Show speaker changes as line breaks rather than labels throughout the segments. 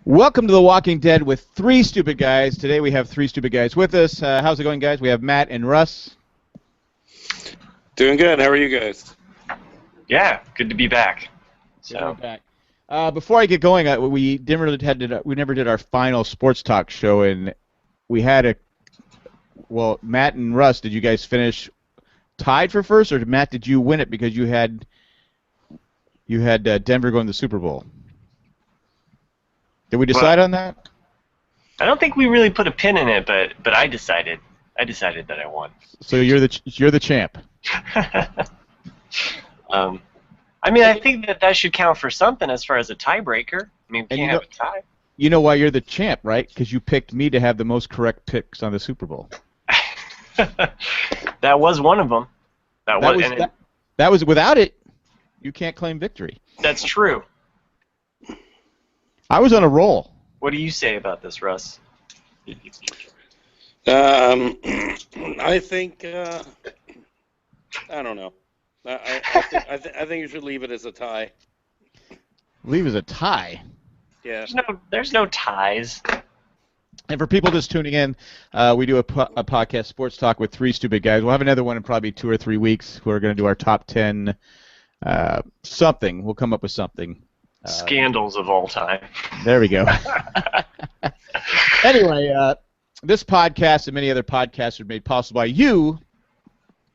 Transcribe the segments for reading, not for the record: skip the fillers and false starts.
Welcome to The Walking Dead with three stupid guys. Today we have three stupid guys with us. How's it going, guys? We have Matt and Russ.
Doing good. How are you guys?
Yeah, good to be back.
Good to be back. Before I get going, we never did our final sports talk show, and we had Matt and Russ, did you guys finish tied for first, or Matt, did you win it because you had Denver going to the Super Bowl? Did we decide on that?
I don't think we really put a pin in it, but I decided that I won.
So you're the champ.
I mean, I think that should count for something as far as a tiebreaker. I mean, we can't have a tie.
You know why you're the champ, right? Because you picked me to have the most correct picks on the Super Bowl.
That was one of them.
That was without it, you can't claim victory.
That's true.
I was on a roll.
What do you say about this, Russ?
I think I don't know. I think you should leave it as a tie.
Leave as a tie.
Yeah.
There's no ties.
And for people just tuning in, we do a podcast, Sports Talk, with three stupid guys. We'll have another one in probably 2 or 3 weeks. We're going to do our top 10 something. We'll come up with something.
Scandals of all time.
There we go. Anyway, this podcast and many other podcasts are made possible by you,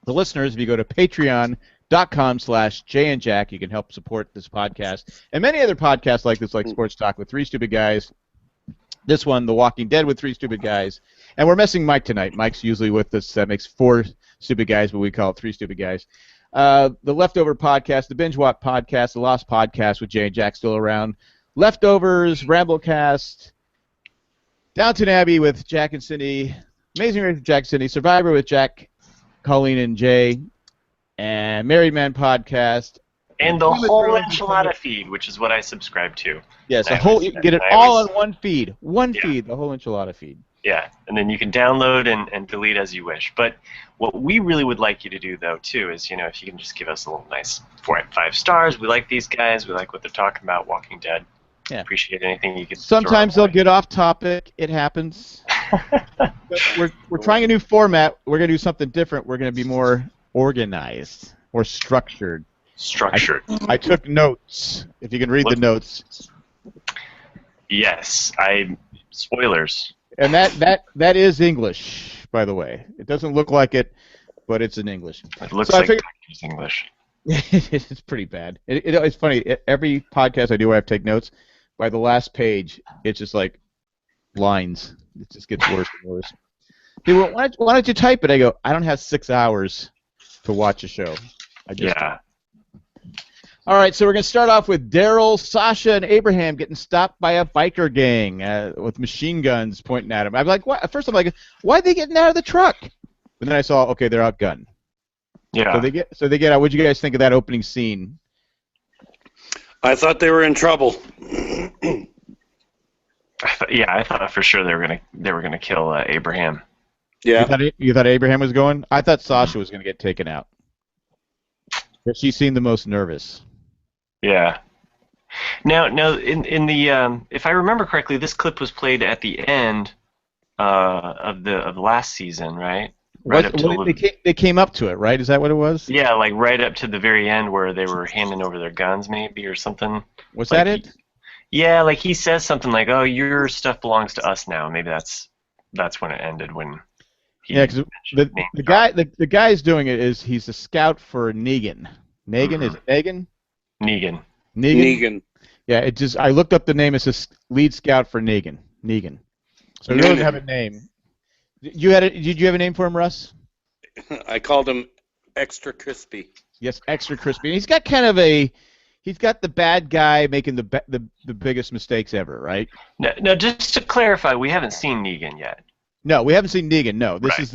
the listeners. If you go to patreon.com/JandJack, you can help support this podcast and many other podcasts like this, like Sports Talk with three stupid guys. This one, The Walking Dead with three stupid guys. And we're missing Mike tonight. Mike's usually with us. That makes 4 stupid guys, but we call it three stupid guys. The Leftover Podcast, the Binge Watch Podcast, the Lost Podcast with Jay and Jack still around, Leftovers, Ramblecast, Downton Abbey with Jack and Cindy, Amazing Race with Jack and Cindy, Survivor with Jack, Colleen, and Jay, and Married Man Podcast.
And the whole enchilada feed, which is what I subscribe to.
Yes, you get it all on one feed. One feed, the whole enchilada feed.
Yeah, and then you can download and delete as you wish. But what we really would like you to do, though, too, is, if you can just give us a little nice 4 out of 5 stars. We like these guys. We like what they're talking about, Walking Dead.
Yeah.
Appreciate anything you can.
Sometimes they'll get off topic. It happens. we're trying a new format. We're going to do something different. We're going to be more organized or structured. I took notes. If you can read the notes.
Yes, spoilers.
And that is English, by the way. It doesn't look like it, but it's in English.
It looks like it's English.
It's pretty bad. It's funny. Every podcast I do where I have to take notes, by the last page, it's just like lines. It just gets worse and worse. People, why don't you type it? I go, I don't have 6 hours to watch a show. All right, so we're going to start off with Daryl, Sasha, and Abraham getting stopped by a biker gang with machine guns pointing at them. I'm like, what? At first I'm like, why are they getting out of the truck? But then I saw, okay, they're outgunned.
Yeah.
So they get out. What did you guys think of that opening scene?
I thought they were in trouble.
I thought for sure they were gonna kill Abraham.
Yeah.
You thought Abraham was going? I thought Sasha was going to get taken out. But she seemed the most nervous.
Yeah. Now, in the if I remember correctly, this clip was played at the end of the last season, right?
They came up to it, right? Is that what it was?
Yeah, like right up to the very end where they were handing over their guns, maybe, or something.
Was that it?
Yeah, like he says something like, "Oh, your stuff belongs to us now." Maybe that's when it ended when.
Because the guy's doing it is he's a scout for Negan. Negan is it Negan?
Negan.
Negan.
Yeah, I looked up the name. It says lead scout for Negan. So he doesn't have a name. Did you have a name for him, Russ?
I called him Extra Crispy.
Yes, Extra Crispy. And he's got he's got the bad guy making the biggest mistakes ever, right?
No, just to clarify, we haven't seen Negan yet.
No, we haven't seen Negan. No, this is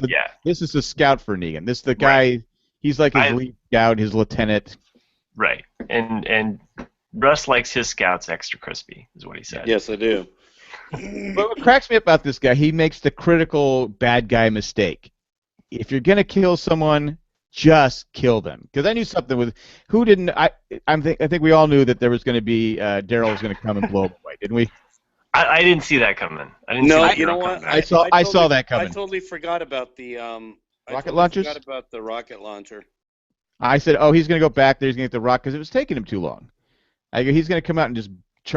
the scout for Negan. This is the guy. Right. He's like his lead scout, his lieutenant.
Right, and Russ likes his scouts extra crispy, is what he said.
Yes, I do.
But what cracks me up about this guy, he makes the critical bad guy mistake. If you're gonna kill someone, just kill them. Because I knew something with who didn't. I think we all knew that there was going to be Daryl was going to come and blow him away, didn't we?
I didn't see that coming. I didn't see
No,
that
you know
coming.
what?
I saw that coming.
I totally forgot about the
Rocket launchers?
Forgot about the rocket launcher.
I said, oh, he's going to go back there. He's going to get the rock because it was taking him too long. I go, he's going to come out and just.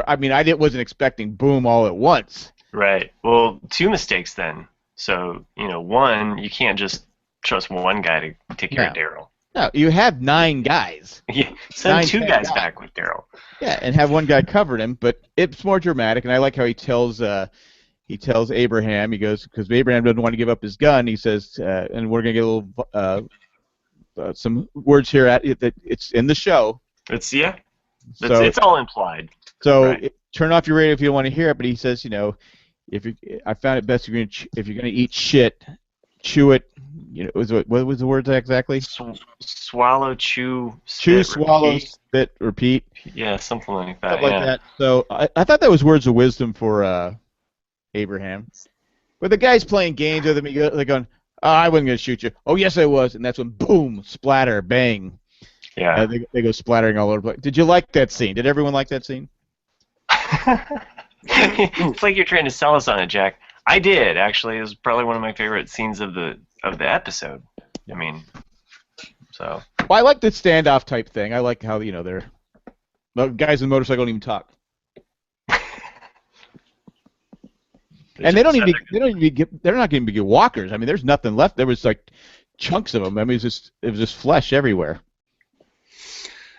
I mean, wasn't expecting boom all at once.
Right. Well, 2 mistakes then. So one, you can't just trust one guy to take care of Daryl.
No, you have 9 guys.
Yeah, send 2 guys back with Daryl.
Yeah, and have one guy cover him, but it's more dramatic, and I like how he tells Abraham, he goes, because Abraham doesn't want to give up his gun, he says, and we're going to get a little, some words here that it's in the show.
It's all implied.
So
right.
Turn off your radio if you don't want to hear it, but he says, I found it best if you're going to eat shit, chew it. What was the words exactly?
Swallow, chew,
spit, swallow, spit, repeat.
Yeah, something like that.
Something like that. So I thought that was words of wisdom for Abraham. But the guy's playing games with him. They're going, oh, I wasn't going to shoot you. Oh, yes, I was. And that's when, boom, splatter, bang.
Yeah.
They go splattering all over the place. Did you like that scene? Did everyone like that scene?
It's like you're trying to sell us on it, Jack. I did, actually. It was probably one of my favorite scenes of the episode. I mean, so.
Well, I like the standoff type thing. I like how the guys in the motorcycle don't even talk. And they're not going to be walkers. I mean, there's nothing left. There was like chunks of them. I mean, it was just flesh everywhere.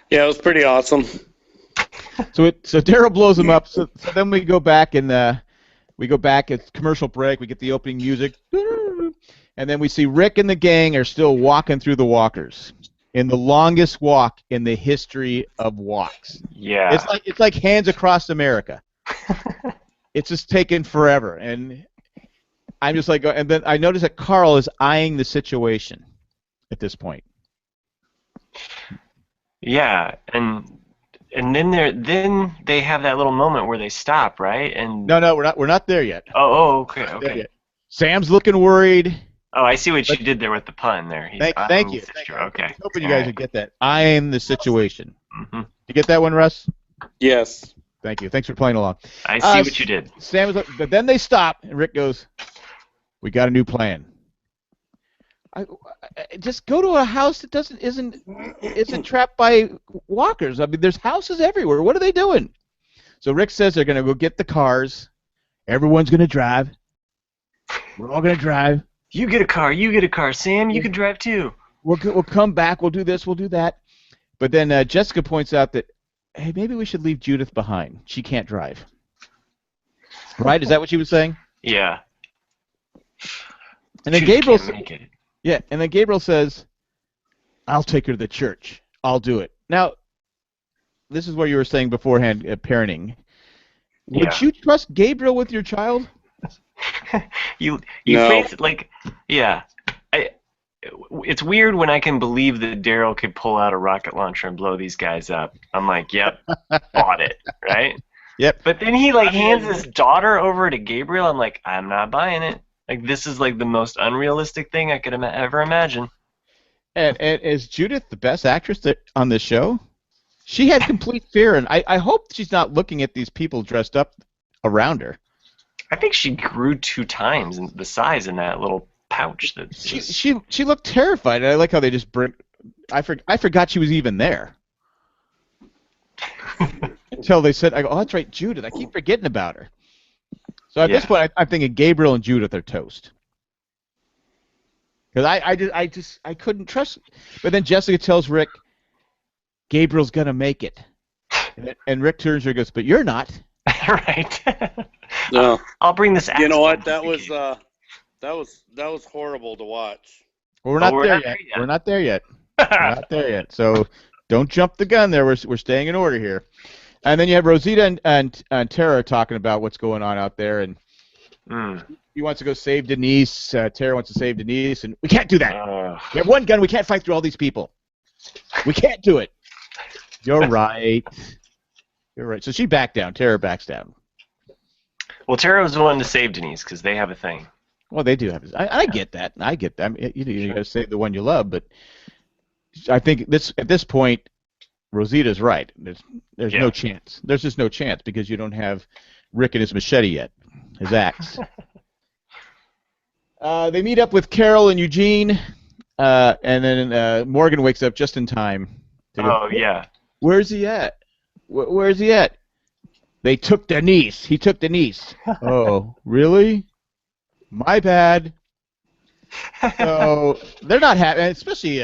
Yeah, it was pretty awesome.
So Daryl blows him up. So then we go back and it's commercial break. We get the opening music, and then we see Rick and the gang are still walking through the walkers in the longest walk in the history of walks.
Yeah.
It's like Hands Across America. It's just taken forever, and I'm just like, and then I notice that Carl is eyeing the situation at this point.
Yeah, and then they have that little moment where they stop, right? And
no, we're not there yet.
Oh, okay.
Sam's looking worried.
Oh, I see what you did there with the pun there.
Thank you.
Okay.
I was hoping you guys would get that. Eyeing the situation.
Mm-hmm.
You get that one, Russ?
Yes.
Thank you. Thanks for playing along.
I see what you did.
Sam was, but then they stop, and Rick goes, "We got a new plan. I just go to a house that isn't trapped by walkers. I mean, there's houses everywhere. What are they doing?" So Rick says they're going to go get the cars. Everyone's going to drive. We're all going to drive.
You get a car. Sam, you can drive too.
We'll come back. We'll do this. We'll do that. But then Jessica points out that, hey, maybe we should leave Judith behind. She can't drive. Right? Is that what she was saying?
Yeah.
And then Gabriel says, "I'll take her to the church. I'll do it." Now, this is what you were saying beforehand, parenting. Would you trust Gabriel with your child?
you
No.
face it like, yeah. It's weird when I can believe that Daryl could pull out a rocket launcher and blow these guys up. I'm like, yep, bought it, right?
Yep.
But then he hands his daughter over to Gabriel. I'm like, I'm not buying it. Like, this is like the most unrealistic thing I could ever imagine.
And is Judith the best actress on this show? She had complete fear, and I hope she's not looking at these people dressed up around her.
I think she grew 2 times in the size in that little pouch.
She looked terrified. And I like how they just bring. I forgot she was even there. Until they said, "Oh, that's right, Judith. I keep forgetting about her." So at this point, I'm thinking Gabriel and Judith are toast. Because I couldn't trust. But then Jessica tells Rick, "Gabriel's gonna make it," and Rick turns to her and goes, "But you're not."
Right.
No.
I'll bring this.
You know what? That was horrible to watch.
Well, we're not there yet. We're not there yet. We're not there yet. So don't jump the gun there. We're staying in order here. And then you have Rosita and Tara talking about what's going on out there, and he wants to go save Denise. Tara wants to save Denise, and we can't do that. We have one gun. We can't fight through all these people. We can't do it. You're right. You're right. So she backed down. Tara backs down.
Well, Tara was the one to save Denise because they have a thing.
Well, they do have. I get that. I get that. I mean, you got to save the one you love, but I think at this point, Rosita's right. There's no chance. There's just no chance because you don't have Rick and his machete yet, his axe. They meet up with Carol and Eugene, and then Morgan wakes up just in time. To go,
Oh, yeah.
Where's he at? Where's he at? They took Denise. He took Denise. Oh, really? My bad. So they're not happy, especially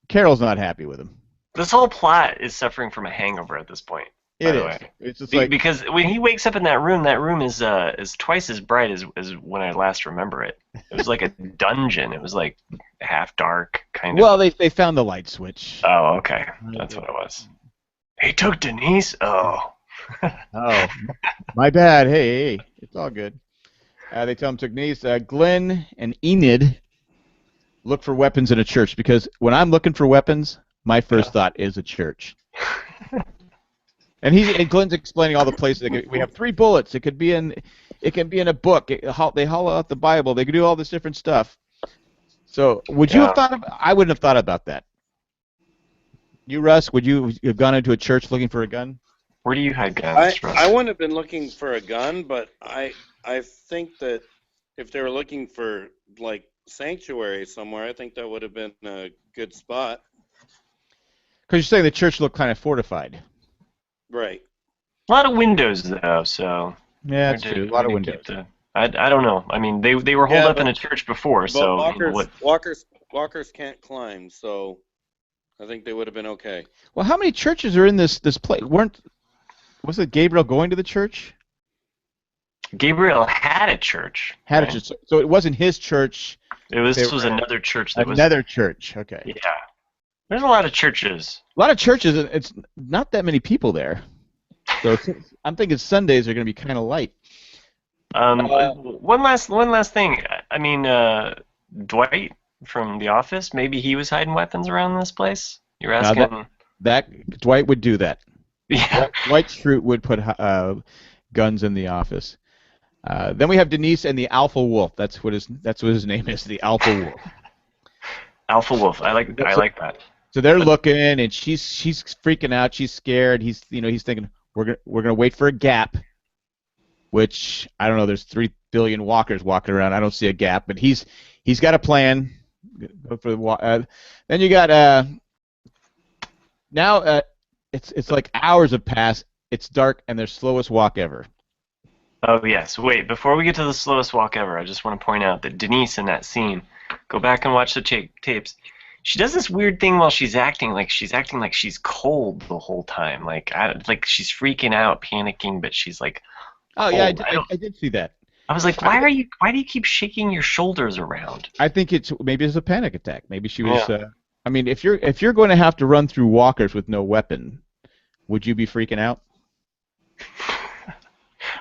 Carol's not happy with him.
This whole plot is suffering from a hangover at this point.
It is.
Way.
It's just like
because when he wakes up in that room is twice as bright as when I last remember it. It was like a dungeon. It was like half dark, kind of.
Well, they found the light switch.
Oh, okay. That's what it was. He took Denise? Oh.
Oh, my bad. Hey, it's all good. They tell him to Denise. Glenn and Enid look for weapons in a church because when I'm looking for weapons, my first thought is a church. And Glenn's explaining all the places. We have 3 bullets. It can be in a book. They hollow out the Bible. They can do all this different stuff. So would you have thought of? I wouldn't have thought about that. You, Russ, would you have gone into a church looking for a gun?
Where do you hide guns, Russ?
I wouldn't have been looking for a gun, but I think that if they were looking for like sanctuary somewhere, I think that would have been a good spot.
Because you're saying the church looked kind of fortified.
Right.
A lot of windows, though, so...
Yeah, that's true. A lot of windows.
I don't know. I mean, they were holed up in a church before, so...
Walkers can't climb, so I think they would have been okay.
Well, how many churches are in this place? Was it Gabriel going to the church?
Gabriel had a church.
Had a church. So it wasn't his church.
This was another church.
Another church, okay.
Yeah. There's a lot of churches.
A lot of churches, it's not that many people there. So I'm thinking Sundays are going to be kind of light.
One last thing. I mean, Dwight from The Office, maybe he was hiding weapons around this place? You're asking...
That Dwight would do that.
Yeah.
Dwight Schrute would put guns in the office. Then we have Denise and the Alpha Wolf. That's what his name is, the Alpha Wolf.
Alpha Wolf. I like that.
So they're looking, and she's freaking out. She's scared. He's thinking we're gonna wait for a gap, which I don't know. There's 3 billion walkers walking around. I don't see a gap, but he's got a plan. Go for the then you got now it's like hours have passed. It's dark, and their slowest walk ever.
Oh yes. Wait, before we get to the slowest walk ever, I just want to point out that Denise in that scene. Go back and watch the tapes. She does this weird thing while she's acting like she's cold the whole time, like she's freaking out, panicking, but she's like.
Oh yeah, I did see that.
I was like, why do you keep shaking your shoulders around?
I think maybe it's a panic attack. Maybe she was. Yeah. I mean, if you're going to have to run through walkers with no weapon, would you be freaking out?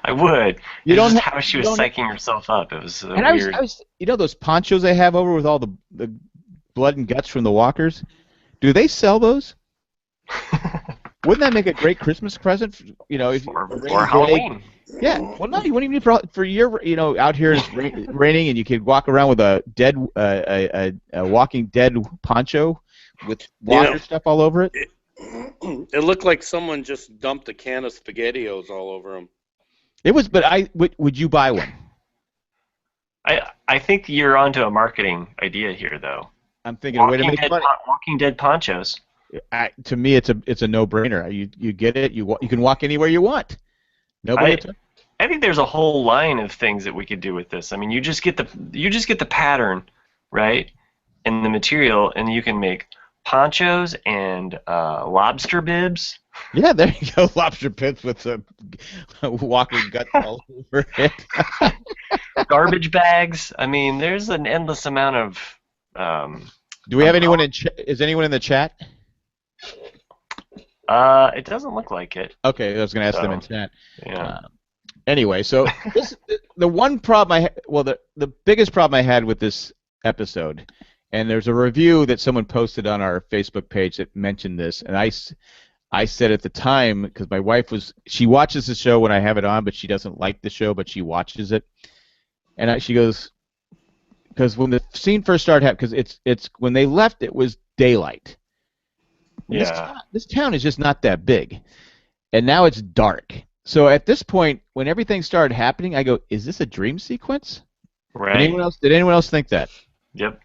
I would. You don't how she was psyching herself up. It was weird.
I was, those ponchos they have over with all the blood and guts from the walkers. Do they sell those? Wouldn't that make a great Christmas present?
Or Halloween.
Yeah. Well, no, you wouldn't even for your out here it's raining and you could walk around with a dead a Walking Dead poncho with walker stuff all over it.
It looked like someone just dumped a can of SpaghettiOs all over them.
It was, but would you buy one?
I think you're onto a marketing idea here, though.
I'm thinking, wait a minute,
Walking Dead ponchos.
To me, it's a no-brainer. You get it. You can walk anywhere you want. Nobody.
I think there's a whole line of things that we could do with this. I mean, you just get the pattern, right, and the material, and you can make ponchos and lobster bibs.
Yeah, there you go. Lobster bibs with a walking gut all over it.
Garbage bags. I mean, there's an endless amount of.
Do we have anyone in? Is anyone in the chat?
It doesn't look like it.
Okay, I was going to ask them in chat.
Yeah.
Anyway, so the one problem the biggest problem I had with this episode, and there's a review that someone posted on our Facebook page that mentioned this, and I said at the time, because my wife she watches the show when I have it on, but she doesn't like the show, but she watches it, and she goes, because when the scene first started happening, because it's when they left, it was daylight.
Yeah.
This town is just not that big, and now it's dark. So at this point, when everything started happening, I go, "Is this a dream sequence?"
Right.
Did anyone else think that?
Yep.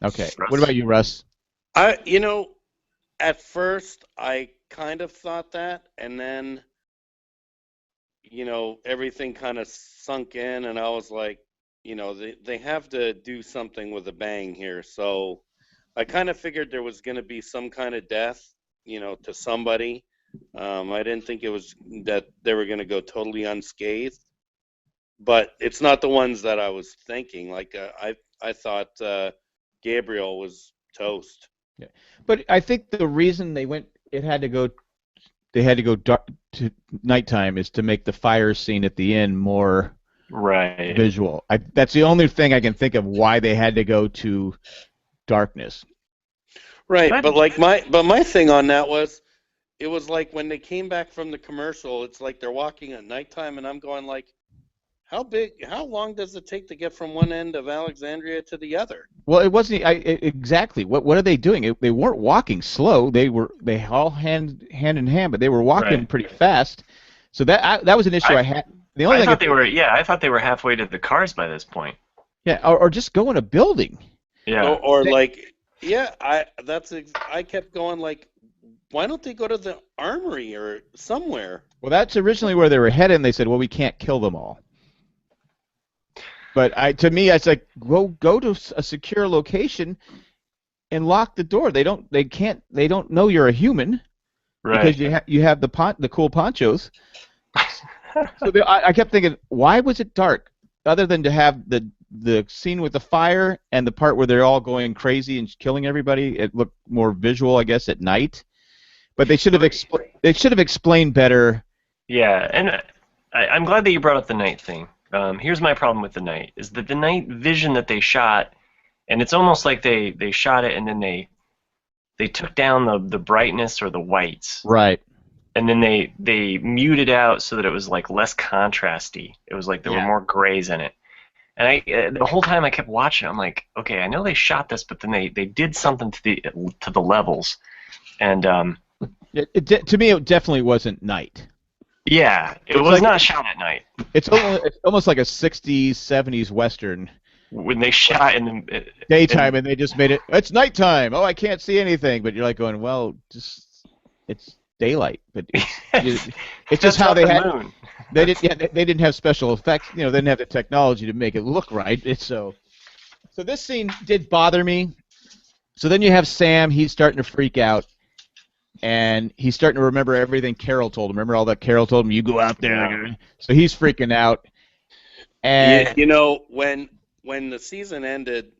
Okay. What
Russ?
about you, Russ?
You know, at first I kind of thought that, and then everything kind of sunk in, and I was like, they have to do something with a bang here. So I kind of figured there was going to be some kind of death, to somebody. I didn't think it was that they were going to go totally unscathed, but it's not the ones that I was thinking. Like I thought Gabriel was toast.
Yeah. But I think the reason they had to go dark to nighttime is to make the fire scene at the end more
Right.
visual. That's the only thing I can think of why they had to go to darkness.
Right,
But
but my thing on that was it was like when they came back from the commercial, it's like they're walking at nighttime, and I'm going like, how long does it take to get from one end of Alexandria to the other?
Well, it wasn't exactly. What are they doing? They weren't walking slow. They all hand in hand, but they were walking
right.
pretty fast. So that was an issue I had. The only
I
thing
thought they were. Yeah, I thought they were halfway to the cars by this point.
yeah, or just go in a building.
Yeah.
Or like, yeah, I kept going like, why don't they go to the armory or somewhere?
Well, that's originally where they were headed, and they said, well, we can't kill them all. But to me, it's like go to a secure location and lock the door. They don't know you're a human
Right.
because you have the cool ponchos. So I kept thinking, why was it dark? Other than to have the scene with the fire and the part where they're all going crazy and killing everybody, it looked more visual, I guess, at night. But they should have explained better.
Yeah, and I'm glad that you brought up the night thing. Here's my problem with the night: is that the night vision that they shot, and it's almost like they shot it and then they took down the brightness or the whites,
Right.
and then they muted out so that it was like less contrasty. It was like there were
Yeah.
more grays in it. And the whole time I kept watching, I'm like, okay, I know they shot this, but then they did something to the levels, and
To me, it definitely wasn't night.
yeah, it
It's
was
like
not shot at night.
it's almost like a 60s, 70s western
When they shot in the
daytime, and they just made it. It's nighttime. Oh, I can't see anything. But you're like going, well, just it's daylight. But it's just how they had.
moon.
They didn't. Yeah, they didn't have special effects. They didn't have the technology to make it look right. So this scene did bother me. So then you have Sam. He's starting to freak out. And he's starting to remember everything Carol told him. Remember all that Carol told him? You go out there.
Yeah.
So he's freaking out. And
When the season ended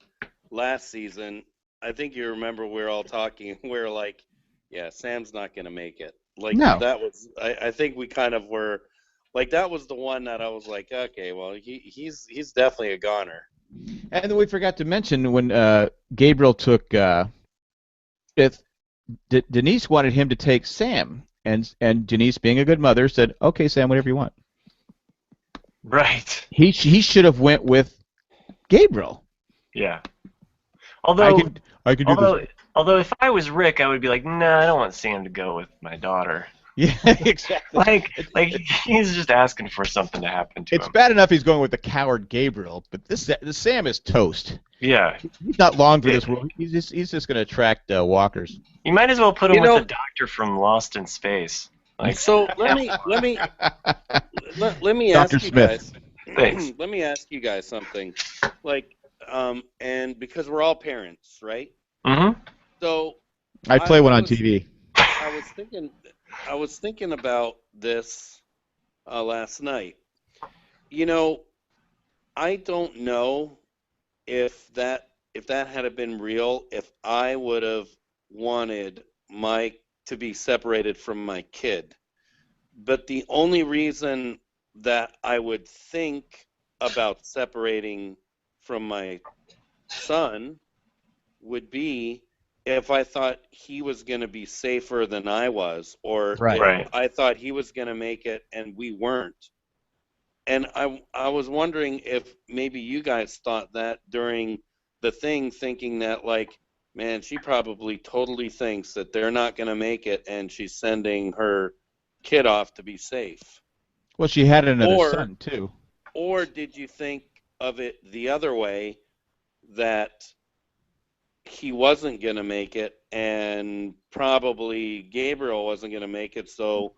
last season, I think you remember we were all talking. We were like, yeah, Sam's not going to make it. Like
No.
that was. I think we kind of were. Like that was the one that I was like, okay, well, he's definitely a goner.
And then we forgot to mention when Gabriel took Denise wanted him to take Sam, and Denise, being a good mother, said, "Okay, Sam, whatever you want."
Right.
He should have went with Gabriel.
Yeah. Although
I could do this.
although if I was Rick, I would be like, nah, I don't want Sam to go with my daughter.
Yeah, exactly.
Like he's just asking for something to happen to
It's
him.
bad enough he's going with the coward Gabriel, but this Sam is toast.
Yeah.
He's not long for this world. He's just going to attract walkers.
You might as well put him with the doctor from Lost in Space. Like,
So let me
Dr.
ask you
Smith.
guys.
Thanks.
Let me ask you guys something. Like, and because we're all parents, right?
mm-hmm.
So
I play one on
was-
TV.
I was thinking about this last night. I don't know if that had been real, if I would have wanted Mike to be separated from my kid. But the only reason that I would think about separating from my son would be if I thought he was going to be safer than I was, or
Right.
if
Right.
I thought he was going to make it and we weren't. And I was wondering if maybe you guys thought that during the thing, thinking that, like, man, she probably totally thinks that they're not going to make it and she's sending her kid off to be safe.
Well, she had another
Or
son too.
or did you think of it the other way, that he wasn't going to make it and probably Gabriel wasn't going to make it, so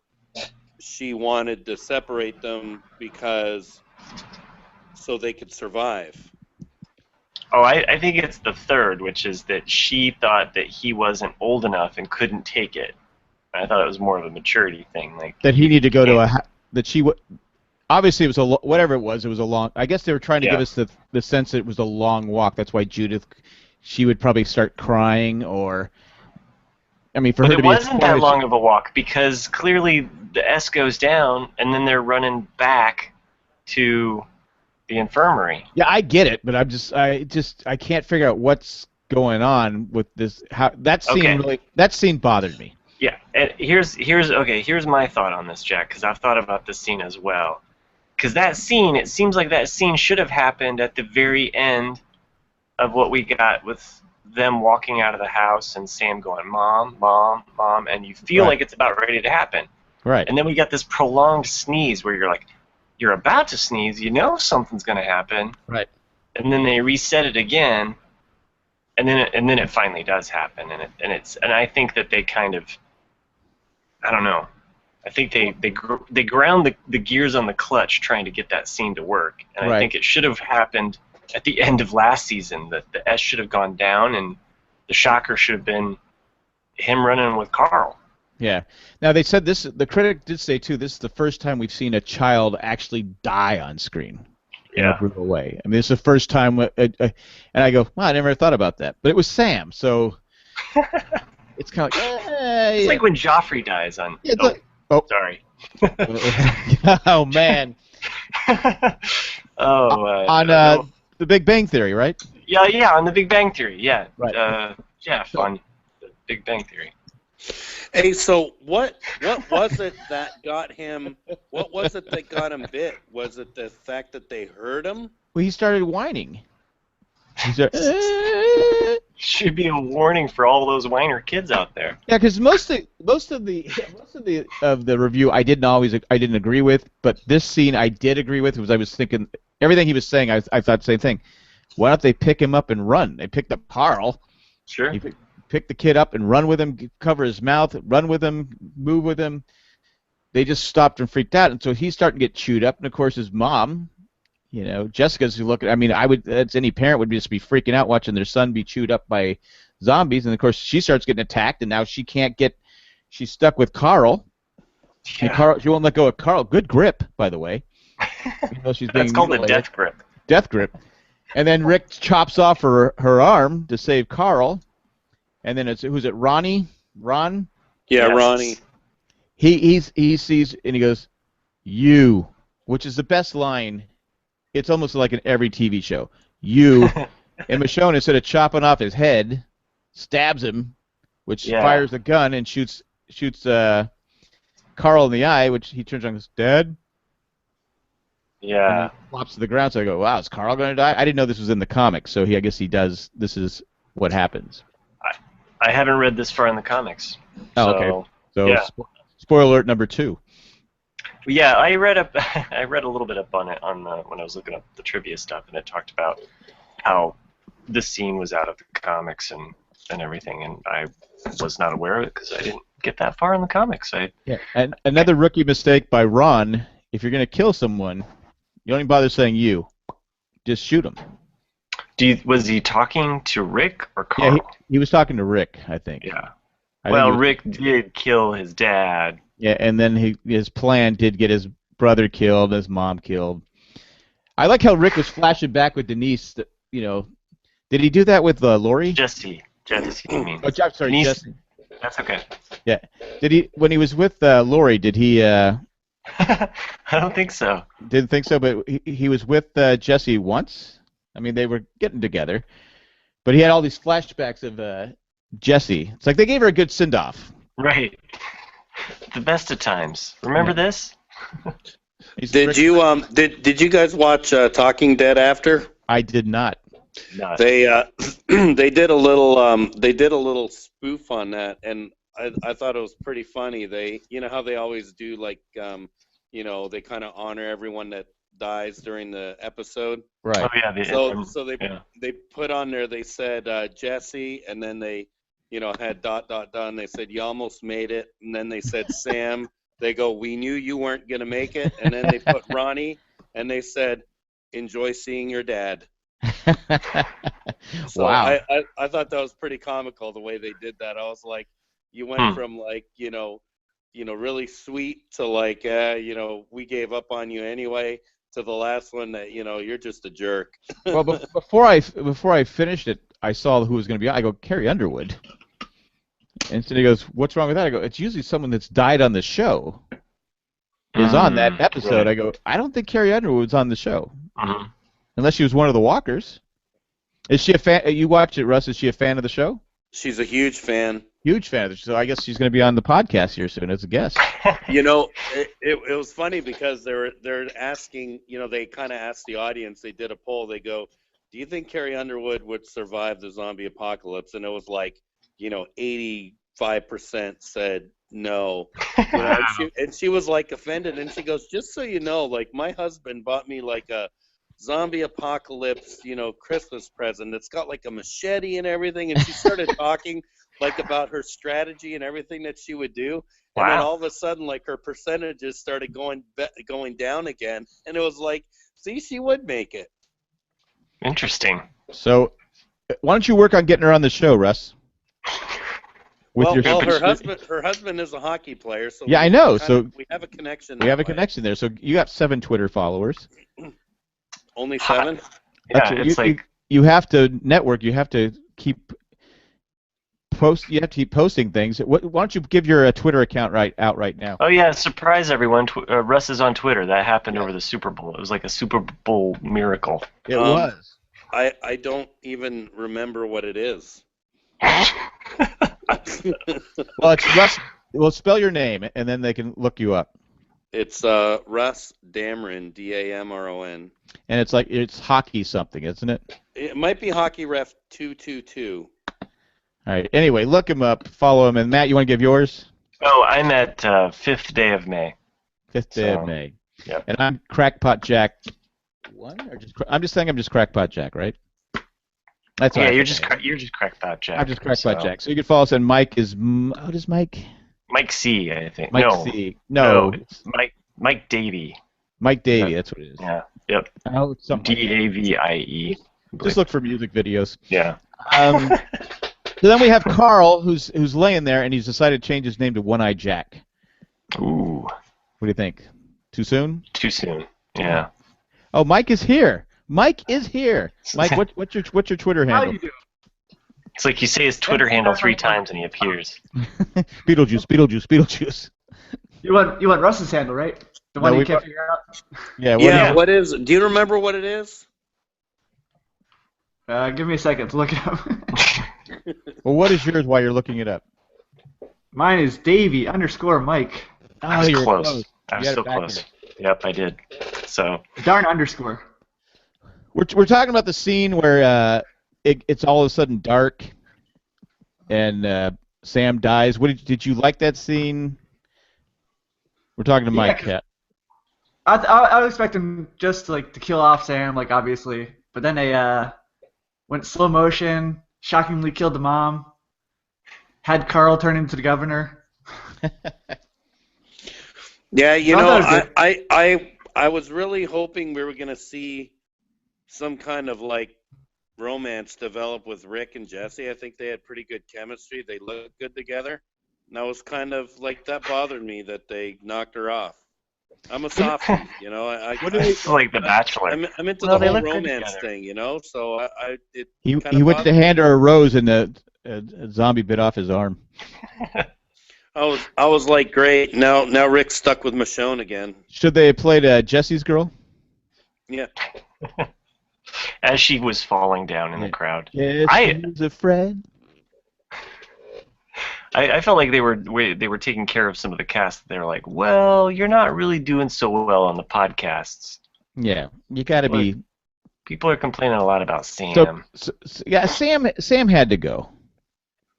she wanted to separate them because so they could survive?
Oh, I think it's the third, which is that she thought that he wasn't old enough and couldn't take it. I thought it was more of a maturity thing, like
That he
you
needed to go to
can't-
that she would. Obviously, it was whatever it was. It was a long. I guess they were trying to give
Yeah.
us the sense that it was a long walk. That's why Judith, she would probably start crying, or I mean, for
But
her
it
to be as
wasn't
far
that
as
long of a walk because clearly the S goes down and then they're running back to the infirmary.
yeah, I get it, but I can't figure out what's going on with this. How
Okay.
that scene bothered me.
Yeah, and here's my thought on this, Jack, because I've thought about this scene as well. Because that scene, it seems like that scene should have happened at the very end of what we got with them walking out of the house and Sam going, "Mom, Mom, Mom," and you feel
Right.
like it's about ready to happen.
Right.
And then we got this prolonged sneeze where you're like, you're about to sneeze, you know something's going to happen,
Right.
and then they reset it again, and then it finally does happen, and I think that they kind of, I don't know, I think they ground the gears on the clutch trying to get that scene to work, and
Right.
I think it should have happened at the end of last season. That the S should have gone down, and the shocker should have been him running with Carl.
Yeah. Now they said this. The critic did say too. This is the first time we've seen a child actually die on screen in a
Yeah.
brutal way. I mean, it's the first time. And I go, well, I never thought about that. But it was Sam, so it's kind of like.
It's like when Joffrey dies on.
It's
Oh,
like- oh.
sorry.
Oh man. On The Big Bang Theory, right?
Yeah, on The Big Bang Theory, yeah.
Right.
Yeah, fun. The Big Bang Theory.
Hey, so what was it that got him? What was it that got him bit? Was it the fact that they heard him?
Well, he started whining. He started,
Should be a warning for all those whiner kids out there.
yeah, because most of the review I didn't agree with, but this scene I did agree with because I was thinking everything he was saying. I thought the same thing. Why don't they pick him up and run? They picked up Carl.
Sure.
He pick the kid up and run with him, cover his mouth, run with him, move with him. They just stopped and freaked out, and so he's starting to get chewed up. And of course, his mom, Jessica's looking. I mean, as any parent would just be freaking out watching their son be chewed up by zombies. And of course, she starts getting attacked, and now she's stuck with Carl.
Yeah.
And she won't let go of Carl. Good grip, by the way. Even though she's being
That's called a
mutilated.
death grip.
Death grip. And then Rick chops off her arm to save Carl. And then who's it? Ronnie? Ron?
Yeah,
Yes.
Ronnie.
He sees and he goes, "You," which is the best line. It's almost like in every TV show. You. And Michonne, instead of chopping off his head, stabs him, which
Yeah.
fires the gun and shoots Carl in the eye, which he turns around and goes, "Dad?" And
Yeah.
he flops to the ground. So I go, "Wow, is Carl going to die?" I didn't know this was in the comics, so I guess he does. This is what happens.
I haven't read this far in the comics.
Oh,
so,
okay. So
yeah.
spoiler alert number 2.
Yeah, I read a little bit up on it when I was looking up the trivia stuff, and it talked about how this scene was out of the comics and everything, and I was not aware of it because I didn't get that far in the comics.
Yeah, and another rookie mistake by Ron. If you're going to kill someone, you don't even bother saying you. Just shoot him.
Was he talking to Rick or
Yeah,
Carl?
he was talking to Rick, I think.
Yeah.
I think
Well,
he was-
Rick did kill his dad.
Yeah, and then his plan did get his brother killed, his mom killed. I like how Rick was flashing back with Denise. Did he do that with Lori?
Jesse, you mean?
Oh, sorry,
Denise-
Jesse.
That's okay.
Yeah. Did he when he was with Lori? Did he?
I don't think so.
Didn't think so, but he was with Jesse once. I mean, they were getting together, but he had all these flashbacks of Jesse. It's like they gave her a good send-off.
Right. The best of times. Remember this?
Did you guys watch Talking Dead after?
I did not.
No.
They they did a little spoof on that, and I thought it was pretty funny. They how they always do, like they kind of honor everyone that dies during the episode.
Right.
Oh yeah.
So
yeah.
they put on there, they said Jesse, and then they had ... and they said you almost made it, and then they said Sam. They go, we knew you weren't gonna make it, and then they put Ronnie, and they said enjoy seeing your dad. So
Wow.
I thought that was pretty comical the way they did that. I was like, you went from like really sweet to like we gave up on you anyway, to the last one that you're just a jerk.
Well, before I finished it, I saw who was going to be on. I go, Carrie Underwood. And so he goes, what's wrong with that? I go, it's usually someone that's died on the show is on that episode.
Right.
I go, I don't think Carrie Underwood's on the show.
Mhm.
Unless she was one of the walkers. Is she a fan? You watch it, Russ. Is she a fan of the show?
She's a huge fan.
Huge fan of the show. So I guess she's going to be on the podcast here soon as a guest.
It was funny because they're asking, they kind of asked the audience. They did a poll. They go, do you think Carrie Underwood would survive the zombie apocalypse? And it was like 85% said no. And she was like offended, and she goes, just so you know, like my husband bought me like a zombie apocalypse Christmas present. It's got like a machete and everything, and she started talking like about her strategy and everything that she would do. And then all of a sudden, like her percentages started going down again, and it was like, see, she would make it.
Interesting.
So why don't you work on getting her on the show, Russ?
Her husband is a hockey player, so
yeah, I know. So
we have a connection.
We have a connection there. So you got 7 Twitter followers.
Only 7?
Yeah, it's
you have to network. You have to keep You have to keep posting things. Why don't you give your Twitter account out right now?
Oh yeah, surprise everyone! Russ is on Twitter. That happened over the Super Bowl. It was like a Super Bowl miracle.
It was.
I don't even remember what it is.
Well, it's Russ. Well, spell your name, and then they can look you up.
It's Russ Dameron, Damron.
And it's hockey something, isn't it?
It might be Hockey Ref 222.
All right. Anyway, look him up, follow him, and Matt, you want to give yours?
Oh, I'm at 5th day of May.
5th day of May.
Yep.
And I'm Crackpot Jack. I'm just saying I'm just Crackpot Jack, right? That's
you're just Crackpot Jack.
I'm just Crackpot Jack. So you can follow us, and Mike is what is Mike?
Mike C, I think.
Mike
no.
C. No,
it's Mike Davey.
Mike Davey, that's what it is.
Yeah. Yep.
Oh, something.
Davie.
Just look for music videos.
Yeah.
So then we have Carl, who's laying there, and he's decided to change his name to One-Eye Jack.
Ooh.
What do you think? Too soon?
Too soon. Yeah.
Oh, Mike is here. Mike, what's your Twitter handle?
How you doing?
It's like you say his Twitter handle 3 times and he appears.
Beetlejuice.
You want Russ's handle, right? The one you can't figure out?
Yeah.
What is? Do you remember what it is?
Give me a second to look it up.
Well, what is yours while you're looking it up?
Mine is Davey_Mike.
I was
you're
close. I was
You had
so
it back
close.
here.
Yep, I did. So.
Darn _.
We're talking about the scene where it's all of a sudden dark, and Sam dies. Did you like that scene? We're talking to Mike. Yeah.
I was expecting just to kill off Sam, obviously, but then they went slow motion, shockingly killed the mom, had Carl turn into the governor.
Yeah, I was really hoping we were gonna see some kind of romance develop with Rick and Jesse. I think they had pretty good chemistry. They looked good together. And I was kind of that bothered me that they knocked her off. I'm a softie,
It's like The Bachelor.
I'm into the whole romance thing, So
he went to hand her a rose, and a zombie bit off his arm.
I was like, great. Now Rick's stuck with Michonne again.
Should they have played Jesse's girl?
Yeah.
As she was falling down in the crowd.
Yes, she's a friend.
I felt like they were taking care of some of the cast. They were like, well, you're not really doing so well on the podcasts.
Yeah, you got to be.
People are complaining a lot about Sam.
Yeah, Sam had to go.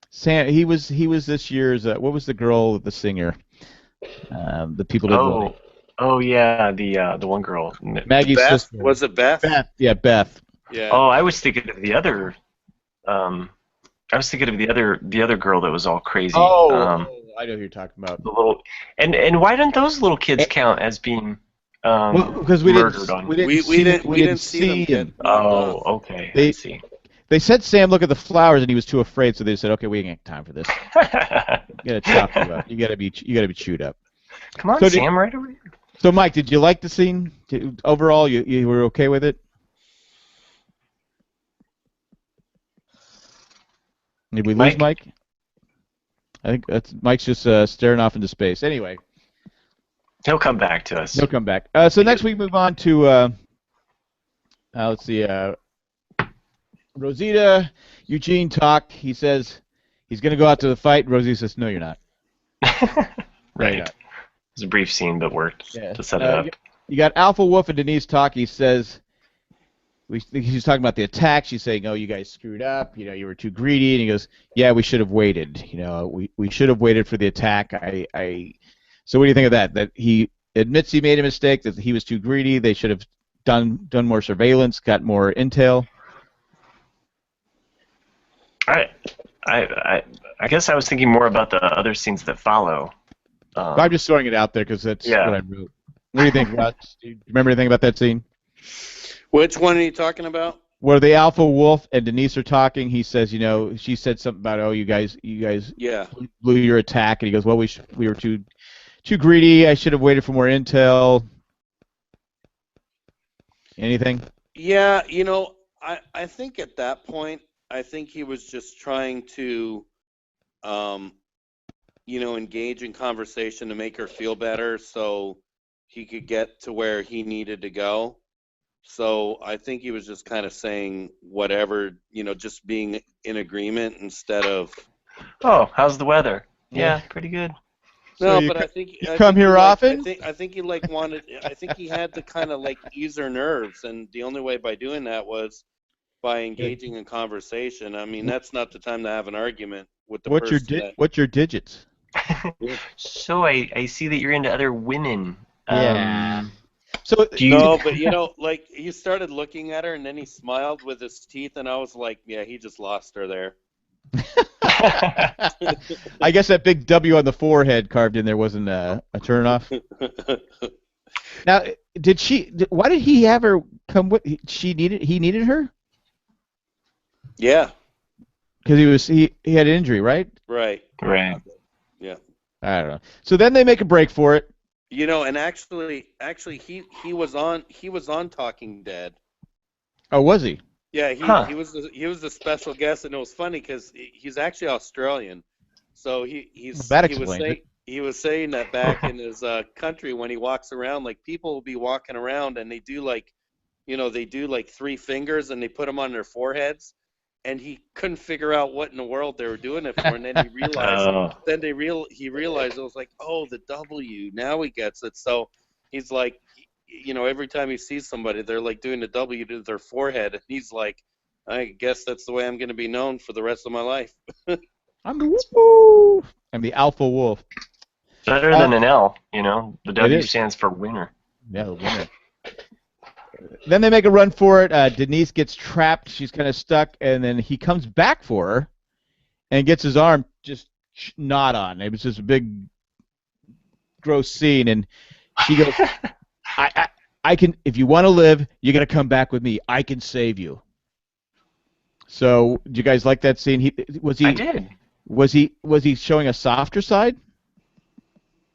Sam, he was this year's. What was the girl, the singer? The people didn't.
Oh yeah, the one girl.
Maggie's
Beth?
sister.
Was it Beth?
Beth. Yeah, Beth.
Yeah.
Oh, I was thinking of the other. I was thinking of the other girl that was all crazy.
I know who you're talking about.
The little and why didn't those little kids count as being
Well, because
murdered on?
we didn't
We
see
didn't see them
him.
get knocked
Oh,
off.
okay.
They-
I see.
They said Sam look at the flowers and he was too afraid, so they said, okay, we ain't got time for this. You gotta chop you up. You gotta be chewed up.
Come on,
So did-
Sam, right over here.
So Mike, did you like the scene? Overall, you were okay with it? Did we lose Mike? I think Mike's just staring off into space. Anyway,
He'll come back to us.
he'll come back. So next we move on to let's see. Rosita, Eugene talk. He says he's going to go out to the fight. Rosita says, "No, you're not."
Right.
Yeah.
It was a brief scene, but worked to set it up.
You got Alpha Wolf and Denise talk. He says he's talking about the attack. She's saying, "Oh, you guys screwed up. You know, you were too greedy." And he goes, "Yeah, we should have waited. You know, we should have waited for the attack." So what do you think of that? That he admits he made a mistake. That he was too greedy. They should have done more surveillance, got more intel.
I guess I was thinking more about the other scenes that follow.
I'm just throwing it out there because that's what I wrote. What do you think, Russ? Do you remember anything about that scene?
Which one are you talking about?
Where the Alpha Wolf and Denise are talking, he says, you know, she said something about, oh, you guys blew your attack, and he goes, well, we were too greedy. I should have waited for more intel. Anything?
Yeah, you know, I think at that point, I think he was just trying to, engage in conversation to make her feel better so he could get to where he needed to go. So I think he was just kind of saying whatever, just being in agreement instead of.
Oh, how's the weather? Yeah, pretty good.
No,
So
but I think
you come here often.
I think he wanted. I think he had to kind of ease her nerves, and the only way by doing that was by engaging in conversation. I mean, that's not the time to have an argument with the person.
What's your digits?
So I see that you're into other women.
Yeah. So
but he started looking at her, and then he smiled with his teeth, and I was like, yeah, he just lost her there.
I guess that big W on the forehead carved in there wasn't a turnoff. Now, why did he have her come with? He needed her.
Yeah.
Because he had an injury, right?
Right. Yeah.
I don't know. So then they make a break for it.
And actually, he was on Talking Dead.
Oh, was he?
Yeah, he was the special guest, and it was funny because he's actually Australian. So he was saying that back in his country when he walks around, people will be walking around and they do three fingers and they put them on their foreheads, and he couldn't figure out what in the world they were doing it for, and then he realized he realized it was like, oh, the W, now he gets it. So he's like, every time he sees somebody, they're doing the W to their forehead, and he's like, I guess that's the way I'm going to be known for the rest of my life.
I'm the wolf. I'm the Alpha Wolf.
Better than an L, The W stands for winner.
Yeah, the winner. Then they make a run for it. Denise gets trapped. She's kind of stuck, and then he comes back for her and gets his arm just gnawed on. It was just a big, gross scene, and she goes, I can. If you want to live, you got to come back with me. I can save you. So, do you guys like that scene? I
did.
Was he showing a softer side?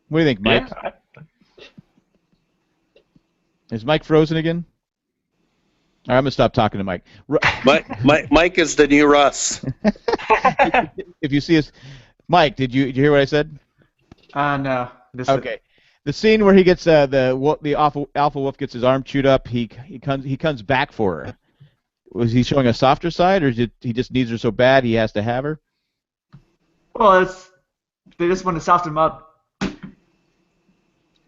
What do you think, Mike?
Yeah.
Is Mike frozen again? All right, I'm gonna stop talking to Mike.
Mike is the new Russ.
If you see us, Mike, did you hear what I said?
No.
Okay. The scene where he gets the Alpha Wolf gets his arm chewed up. He comes back for her. Was he showing a softer side, or did he just needs her so bad he has to have her?
Well, they just want to soften him up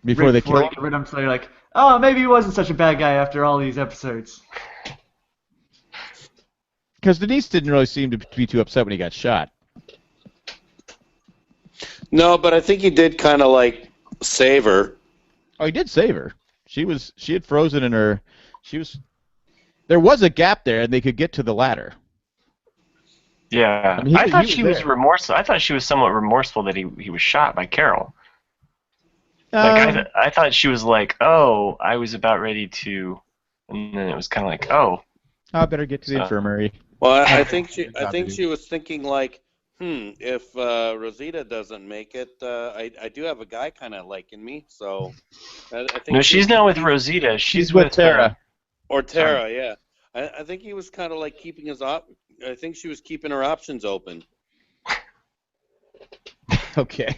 before they kill him.
Get rid of him, so they're like, oh, maybe he wasn't such a bad guy after all these episodes.
Because Denise didn't really seem to be too upset when he got shot.
No, but I think he did kind of save her.
Oh, he did save her. She had frozen in her. There was a gap there, and they could get to the ladder.
Yeah,
I mean,
I thought
he
she
was
was
there.
remorseful. I thought she was somewhat remorseful that he was shot by Carol. Like I thought she was like, oh, I was about ready to, and then it was kind of like, oh,
I better get to the infirmary.
Well, I think she was thinking like, if Rosita doesn't make it, I do have a guy kind of liking me, so I think.
No, she's not with Rosita. She's
with Tara.
Or Tara, yeah. I think he was kind of like keeping his I think she was keeping her options open.
Okay.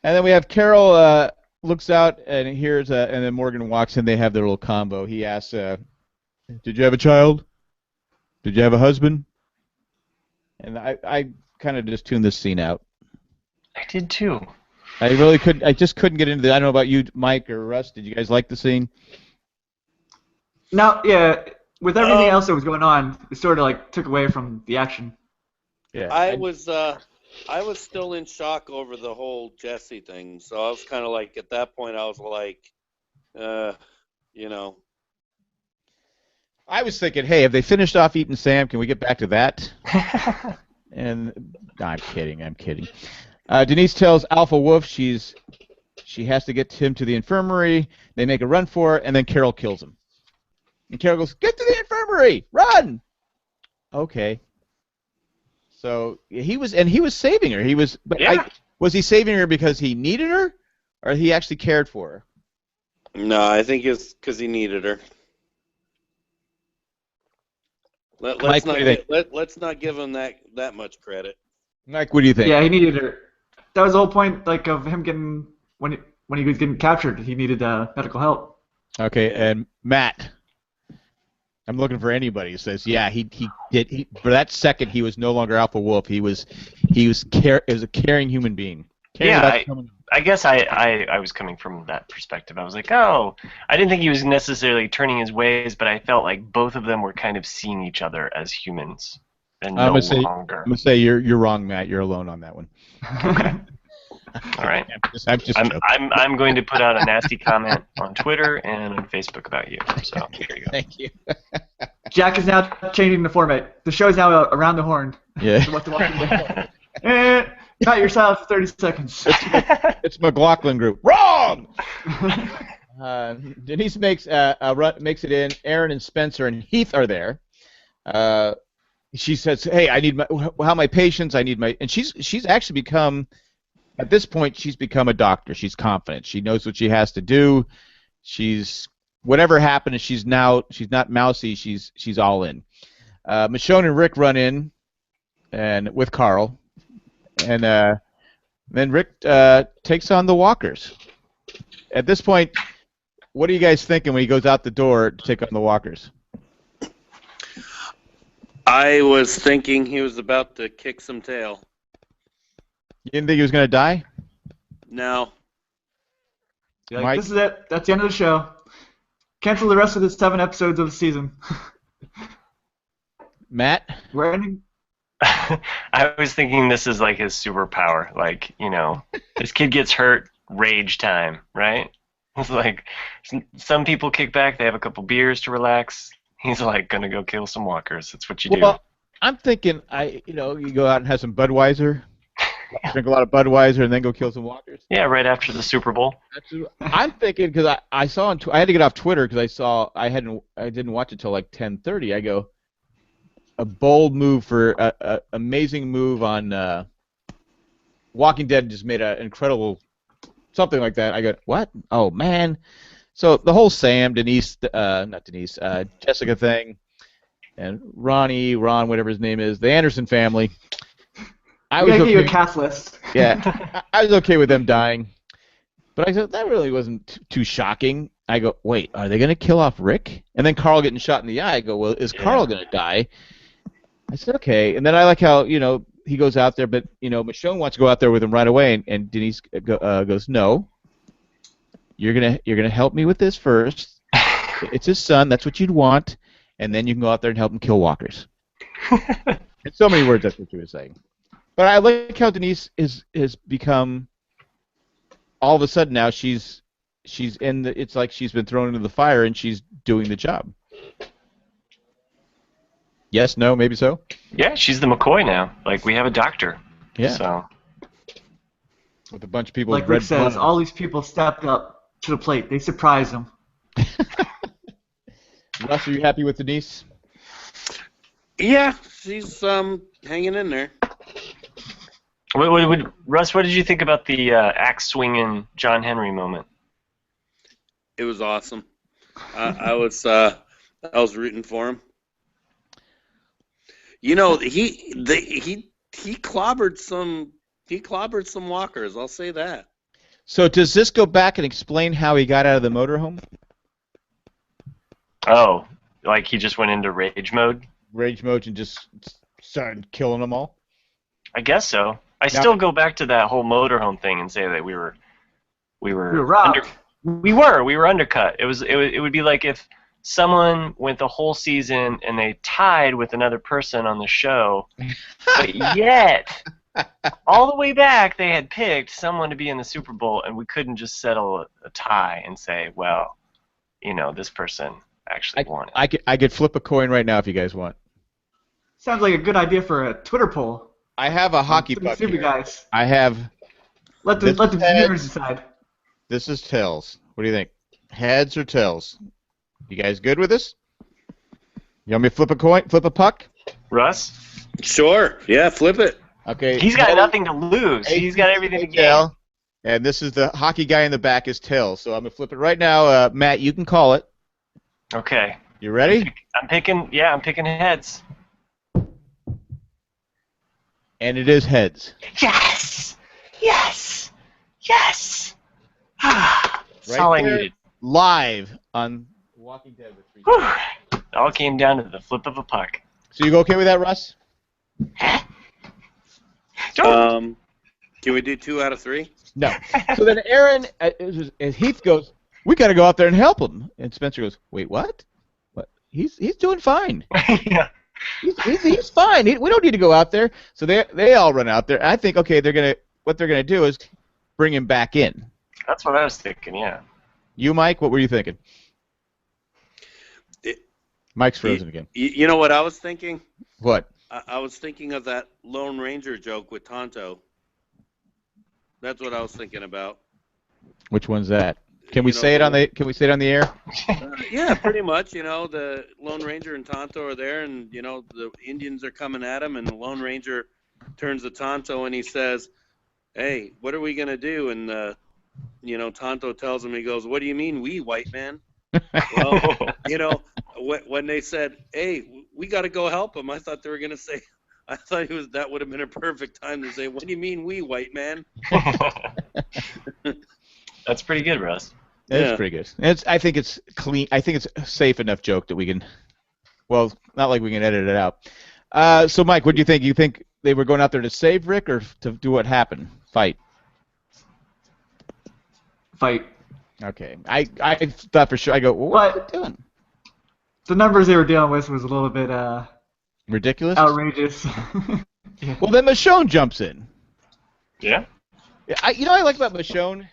And then we have Carol looks out and hears, and then Morgan walks in. They have their little combo. He asks, "Did you have a child? Did you have a husband?" And I kind of just tuned this scene out.
I did too.
I just couldn't get into the. I don't know about you, Mike or Russ. Did you guys like the scene?
No, yeah. With everything else that was going on, it sort of like took away from the action.
Yeah.
I was still in shock over the whole Jesse thing, so I was kind of like, at that point, I was like, you know.
I was thinking, hey, have they finished off eating Sam? Can we get back to that? And no, I'm kidding. Denise tells Alpha Wolf she has to get him to the infirmary. They make a run for it, and then Carol kills him. And Carol goes, "Get to the infirmary! Run!" Okay. So he was saving her. Was he saving her because he needed her, or he actually cared for her?
No, I think it's because he needed her. Let's not give him that much credit.
Mike, what do you think?
Yeah, he needed her. That was the whole point, like, of him getting when he was getting captured. He needed medical help.
Okay, and Matt, I'm looking for anybody who says, yeah, he did. For that second, he was no longer Alpha Wolf. He was a caring human being.
I guess I was coming from that perspective. I was like, oh, I didn't think he was necessarily turning his ways, but I felt like both of them were kind of seeing each other as humans and no longer.
I'm gonna say you're wrong, Matt. You're alone on that one.
Okay. All right. I'm going to put out a nasty comment on Twitter and on Facebook about you. So here you go.
Thank you.
Jack is now changing the format. The show is now around the horn.
Yeah.
Not your silence for 30 seconds.
It's McLaughlin Group. Wrong. Denise makes it in. Aaron and Spencer and Heath are there. She says, "Hey, how my patients? I need my." And she's actually become. At this point, she's become a doctor. She's confident. She knows what she has to do. Whatever happened, she's not mousy. She's all in. Michonne and Rick run in, and with Carl, and then Rick takes on the walkers. At this point, what are you guys thinking when he goes out the door to take on the walkers?
I was thinking he was about to kick some tail.
You didn't think he was going to die?
No.
Like, this is it. That's the end of the show. Cancel the rest of the 7 episodes of the season.
Matt?
We're ending.
I was thinking this is like his superpower. Like, this kid gets hurt, rage time, right? It's like some people kick back, they have a couple beers to relax. He's like, gonna go kill some walkers. That's what you do.
Well, I'm thinking, you go out and have some Budweiser. Drink a lot of Budweiser and then go kill some walkers.
Yeah, right after the Super Bowl.
I'm thinking because I saw I had to get off Twitter because I didn't watch it till like 10:30. I go a bold move for a amazing move on Walking Dead just made an incredible something like that. I go, what? Oh man! So the whole Sam, Jessica thing, and Ron, whatever his name is, the Anderson family. I was okay.
You a cast list.
Yeah, I was okay with them dying, but I said that really wasn't too shocking. I go, wait, are they going to kill off Rick? And then Carl getting shot in the eye. I go, well, is Carl going to die? I said, okay. And then I like how he goes out there, but Michonne wants to go out there with him right away, and Denise goes, no, you're gonna help me with this first. It's his son. That's what you'd want, and then you can go out there and help him kill walkers. In so many words, that's what she was saying. But I like how Denise has become all of a sudden now she's in the. It's like she's been thrown into the fire and she's doing the job. Yes, no, maybe so.
Yeah, she's the McCoy now. Like, we have a doctor.
Yeah.
So.
With a bunch of people
Like
with
Rick
red
says,
blood.
all these people stepped up to the plate. They surprised him.
Russ, are you happy with Denise?
Yeah, she's hanging in there.
Russ, what did you think about the axe swinging John Henry moment?
It was awesome. I was rooting for him. You know, he clobbered some walkers. I'll say that.
So does this go back and explain how he got out of the motorhome?
Oh, like he just went into rage mode?
Rage mode and just started killing them all?
I guess so. I still go back to that whole motorhome thing and say that we were
robbed.
We were undercut. It would be like if someone went the whole season and they tied with another person on the show, but yet all the way back they had picked someone to be in the Super Bowl, and we couldn't just settle a tie and say, well, you know, this person actually won it.
I could flip a coin right now if you guys want.
Sounds like a good idea for a Twitter poll.
I have a hockey puck
Super
here.
guys.
I have.
Let the viewers decide.
This is tails. What do you think? Heads or tails? You guys good with this? You want me to flip a coin? Flip a puck?
Russ?
Sure. Yeah, flip it.
Okay.
He's got nothing to lose. He's got everything to gain.
Tail. And this is the hockey guy in the back is tails. So I'm going to flip it right now. Matt, you can call it.
Okay.
You ready?
I'm picking heads.
And it is heads.
Yes! Yes! Yes! That's all I
there,
needed.
Live on Walking Dead with 3.
Whew. It all came down to the flip of a puck.
So you okay with that, Russ?
Can we do 2 out of 3?
No. So then Aaron, as Heath goes, we got to go out there and help him. And Spencer goes, wait, what? What? He's doing fine.
Yeah.
He's fine. We don't need to go out there. So they all run out there. I think, okay, what they're gonna do is bring him back in.
That's what I was thinking, yeah.
You, Mike, what were you thinking? Mike's frozen again.
You know what I was thinking?
What?
I was thinking of that Lone Ranger joke with Tonto. That's what I was thinking about.
Which one's that? Can we say it on the air?
Yeah, pretty much. You know, the Lone Ranger and Tonto are there, and you know the Indians are coming at him, and the Lone Ranger turns to Tonto and he says, "Hey, what are we gonna do?" And you know, Tonto tells him, he goes, "What do you mean, we, white man?" Well, you know, when they said, "Hey, we got to go help him," I thought they were gonna say, I thought that would have been a perfect time to say, "What do you mean, we, white man?"
That's pretty good, Russ.
It's pretty good. I think it's clean. I think it's a safe enough joke that we can. Well, not like we can edit it out. So, Mike, what do you think? You think they were going out there to save Rick or to do what happened? Fight.
Fight.
Okay. I thought for sure. I go, well, what are they doing?
The numbers they were dealing with was a little bit
Ridiculous?
outrageous.
Yeah. Well, then Michonne jumps in.
Yeah?
I like about Michonne,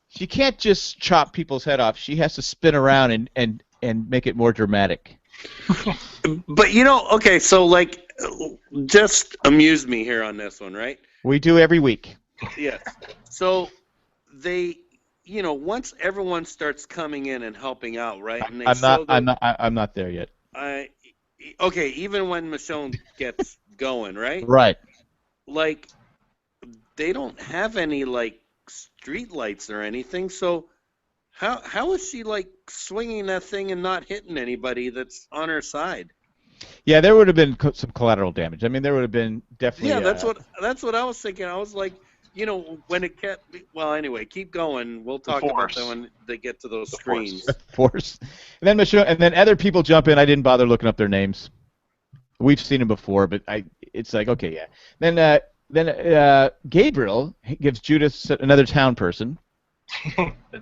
she can't just chop people's head off. She has to spin around and make it more dramatic.
But you know, okay, so like, just amuse me here on this one, right?
We do every week.
Yes. So they, you know, once everyone starts coming in and helping out, right? And
I'm not there yet.
Okay, even when Michonne gets going, right?
Right.
Like, they don't have any like street lights or anything, so how is she like swinging that thing and not hitting anybody that's on her side?
Yeah, there would have been some collateral damage. I mean, there would have been definitely.
Yeah, that's what I was thinking. I was like, you know, when it kept. Well, anyway, keep going. We'll talk about that when they get to those screens.
Force. And then Michonne, and then other people jump in. I didn't bother looking up their names. We've seen them before, but it's like, okay, yeah. Then Gabriel gives Judith another town person.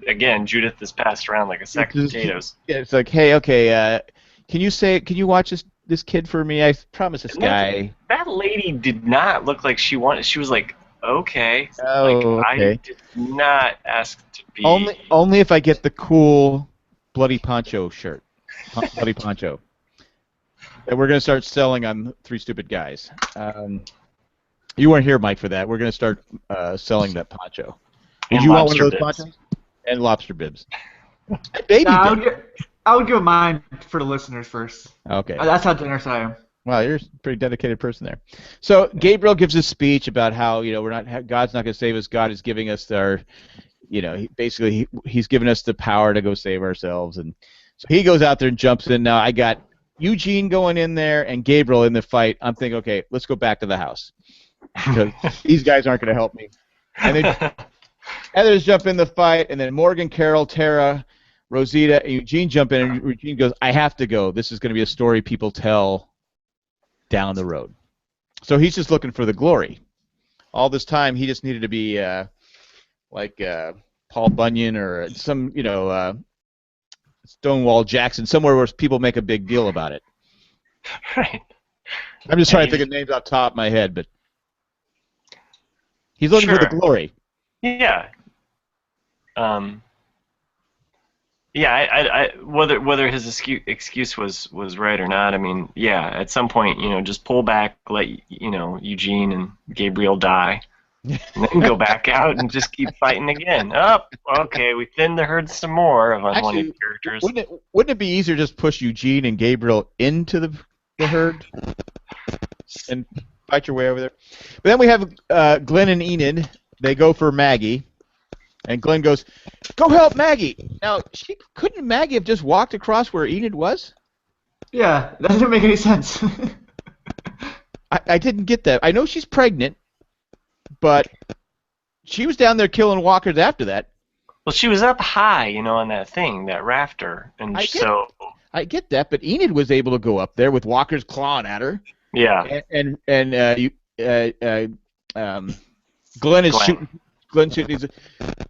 Again, Judith is passed around like a sack of potatoes.
Yeah, it's like, hey, okay, can you watch this kid for me? I promise this guy.
That lady did not look like she wanted. She was like okay.
Oh,
Like,
okay.
I did not ask to be.
Only if I get the cool Bloody Poncho shirt. Bloody Poncho. That we're going to start selling on Three Stupid Guys. You weren't here, Mike, for that. We're going to start selling that poncho. Would
And
you want one of
lobster
those
bibs.
ponchos? And lobster bibs. Baby
Nah,
bib.
I would give mine for the listeners first.
Okay.
That's how generous I am.
Wow, you're a pretty dedicated person there. So Gabriel gives a speech about how God's not going to save us. God is giving us our, he's given us the power to go save ourselves, and so he goes out there and jumps in. Now I got Eugene going in there and Gabriel in the fight. I'm thinking, okay, let's go back to the house because these guys aren't going to help me. And then others jump in the fight, and then Morgan, Carol, Tara, Rosita, and Eugene jump in, and Eugene goes, I have to go. This is going to be a story people tell down the road. So he's just looking for the glory. All this time, he just needed to be like Paul Bunyan or some, Stonewall Jackson, somewhere where people make a big deal about it.
Right.
I'm just trying to think of names off the top of my head, but he's looking for the glory.
Yeah. I whether his excuse was right or not, I mean, yeah, at some point, just pull back, let Eugene and Gabriel die, and then go back out and just keep fighting again. Oh, okay, we thinned the herd some more of unwanted characters.
Wouldn't it be easier to just push Eugene and Gabriel into the herd and fight your way over there? But then we have Glenn and Enid. They go for Maggie. And Glenn goes, go help Maggie. Now, couldn't Maggie have just walked across where Enid was?
Yeah, that doesn't make any sense.
I didn't get that. I know she's pregnant, but she was down there killing walkers after that.
Well, she was up high, on that thing, that rafter, and
I get that, but Enid was able to go up there with walkers clawing at her.
Yeah.
And Glenn is shooting. Glenn shooting. He's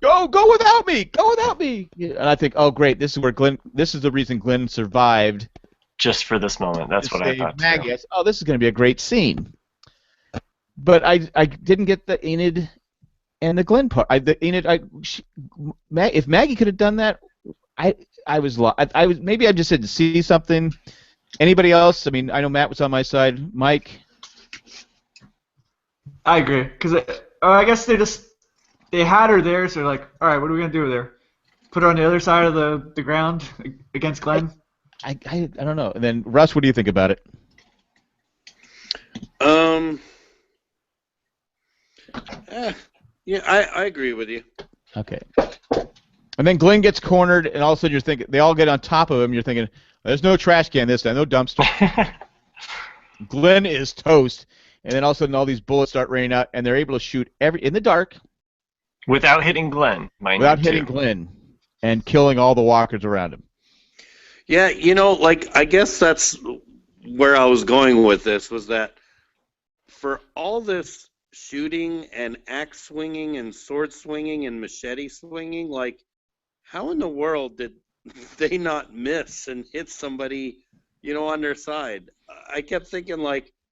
go without me. Go without me. And I think, oh great, this is the reason Glenn survived.
Just for this moment. That's what I thought.
Maggie. I said, oh, this is going to be a great scene. But I didn't get the Enid and the Glenn part. If Maggie could have done that, I was maybe I just didn't see something. Anybody else? I mean, I know Matt was on my side. Mike.
I agree because I guess they had her there, so they're like, all right, what are we gonna do with her? Put her on the other side of the ground against Glenn?
I don't know. And then Russ, what do you think about it?
Yeah, I agree with you.
Okay. And then Glenn gets cornered, and all of a sudden you're thinking they all get on top of him. You're thinking, there's no trash can this time, no dumpster. Glenn is toast, and then all of a sudden all these bullets start raining out, and they're able to shoot in the dark.
Without hitting Glenn,
without hitting Glenn, and killing all the walkers around him.
Yeah, I guess that's where I was going with this, was that for all this shooting and axe swinging and sword swinging and machete swinging, how in the world did they not miss and hit somebody, on their side? I kept thinking,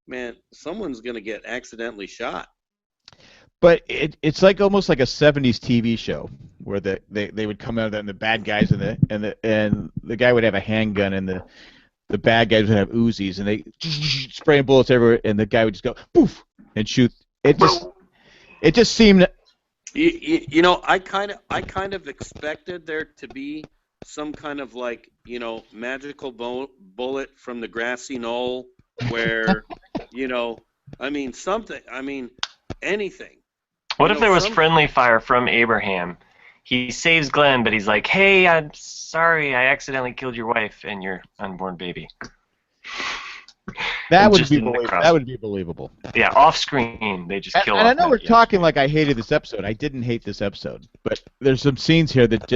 man, someone's going to get accidentally shot.
But it's almost like a 70s TV show where they would come out and the bad guys and the guy would have a handgun and the bad guys would have Uzis and they spraying bullets everywhere and the guy would just go poof and shoot. It just seemed.
I kind of expected there to be some kind of magical bullet from the grassy knoll where anything.
What if there was friendly fire from Abraham? He saves Glenn, but he's like, hey, I'm sorry, I accidentally killed your wife and your unborn baby.
That would be believable.
Yeah, off screen, they just kill.
And I know we're talking like I hated this episode. I didn't hate this episode, but there's some scenes here that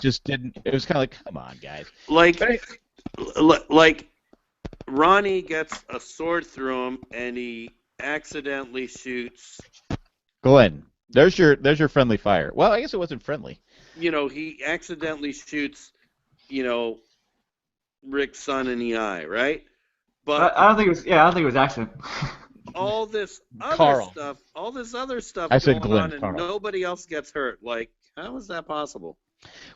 just didn't. It was kind of like, come on, guys.
Like Ronnie gets a sword through him, and he accidentally shoots
Glenn. There's your friendly fire. Well, I guess it wasn't friendly.
He accidentally shoots, Rick's son in the eye, right? But
I don't think it was. Yeah, I don't think it was accident.
all this other
Carl.
stuff, all this other stuff
I said
going
Glenn,
on, and
Carl.
nobody else gets hurt. Like, how is that possible?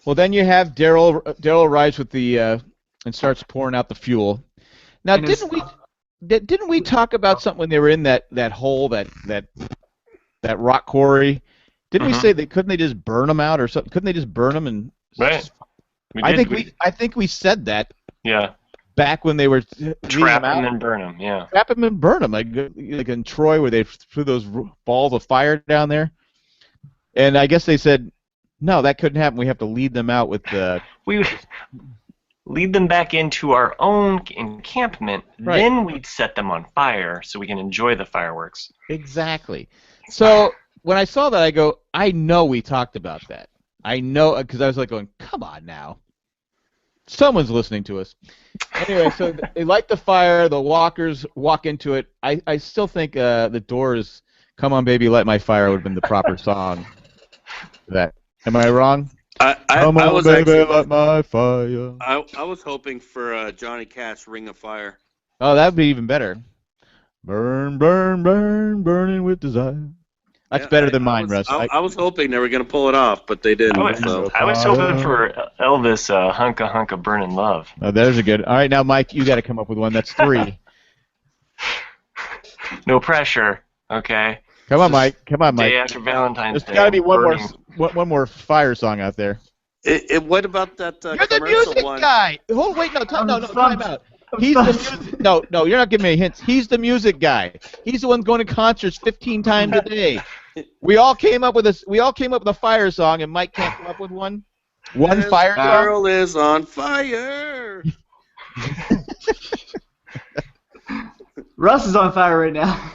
Well, then you have Daryl. Daryl arrives with the and starts pouring out the fuel. Now,
And
didn't we talk about something when they were in that hole, that rock quarry? Didn't we say couldn't they just burn them out or something? Couldn't they just burn them and?
Right.
I think we said that.
Yeah.
Back when they were
Trap them and burn them. Yeah.
Trap them and burn them, like in Troy, where they threw those balls of fire down there. And I guess they said, no, that couldn't happen. We have to lead them out with the.
We lead them back into our own encampment.
Right.
Then we'd set them on fire so we can enjoy the fireworks.
Exactly. So when I saw that, I go, I know we talked about that. I know, because I was like going, come on now. Someone's listening to us. Anyway, so they light the fire. The walkers walk into it. I still think the Doors' "Come On Baby, Light My Fire" would have been the proper song for that. Am I wrong? Come on,
was
baby,
actually,
light my fire.
I was hoping for Johnny Cash, "Ring of Fire."
Oh, that would be even better. Burn, burn, burn, burning with desire. That's better than mine, Russ.
I was hoping they were going to pull it off, but they didn't.
I was hoping for Elvis, "Hunka Hunka Burnin' Love."
Oh, there's a good. All right, now, Mike, you got to come up with one. That's 3.
No pressure, okay?
Come on, Mike. Come on, Mike.
Day after Valentine's Day.
There's got to be one more fire song out there.
What about that
You're the
commercial
music
one?
guy. Hold, wait, no, time out. He's the music. No, you're not giving me hints. He's the music guy. He's the one going to concerts 15 times a day. We all came up with a fire song, and Mike can't come up with one. One
This
fire song.
girl is on fire.
Russ is on fire right now.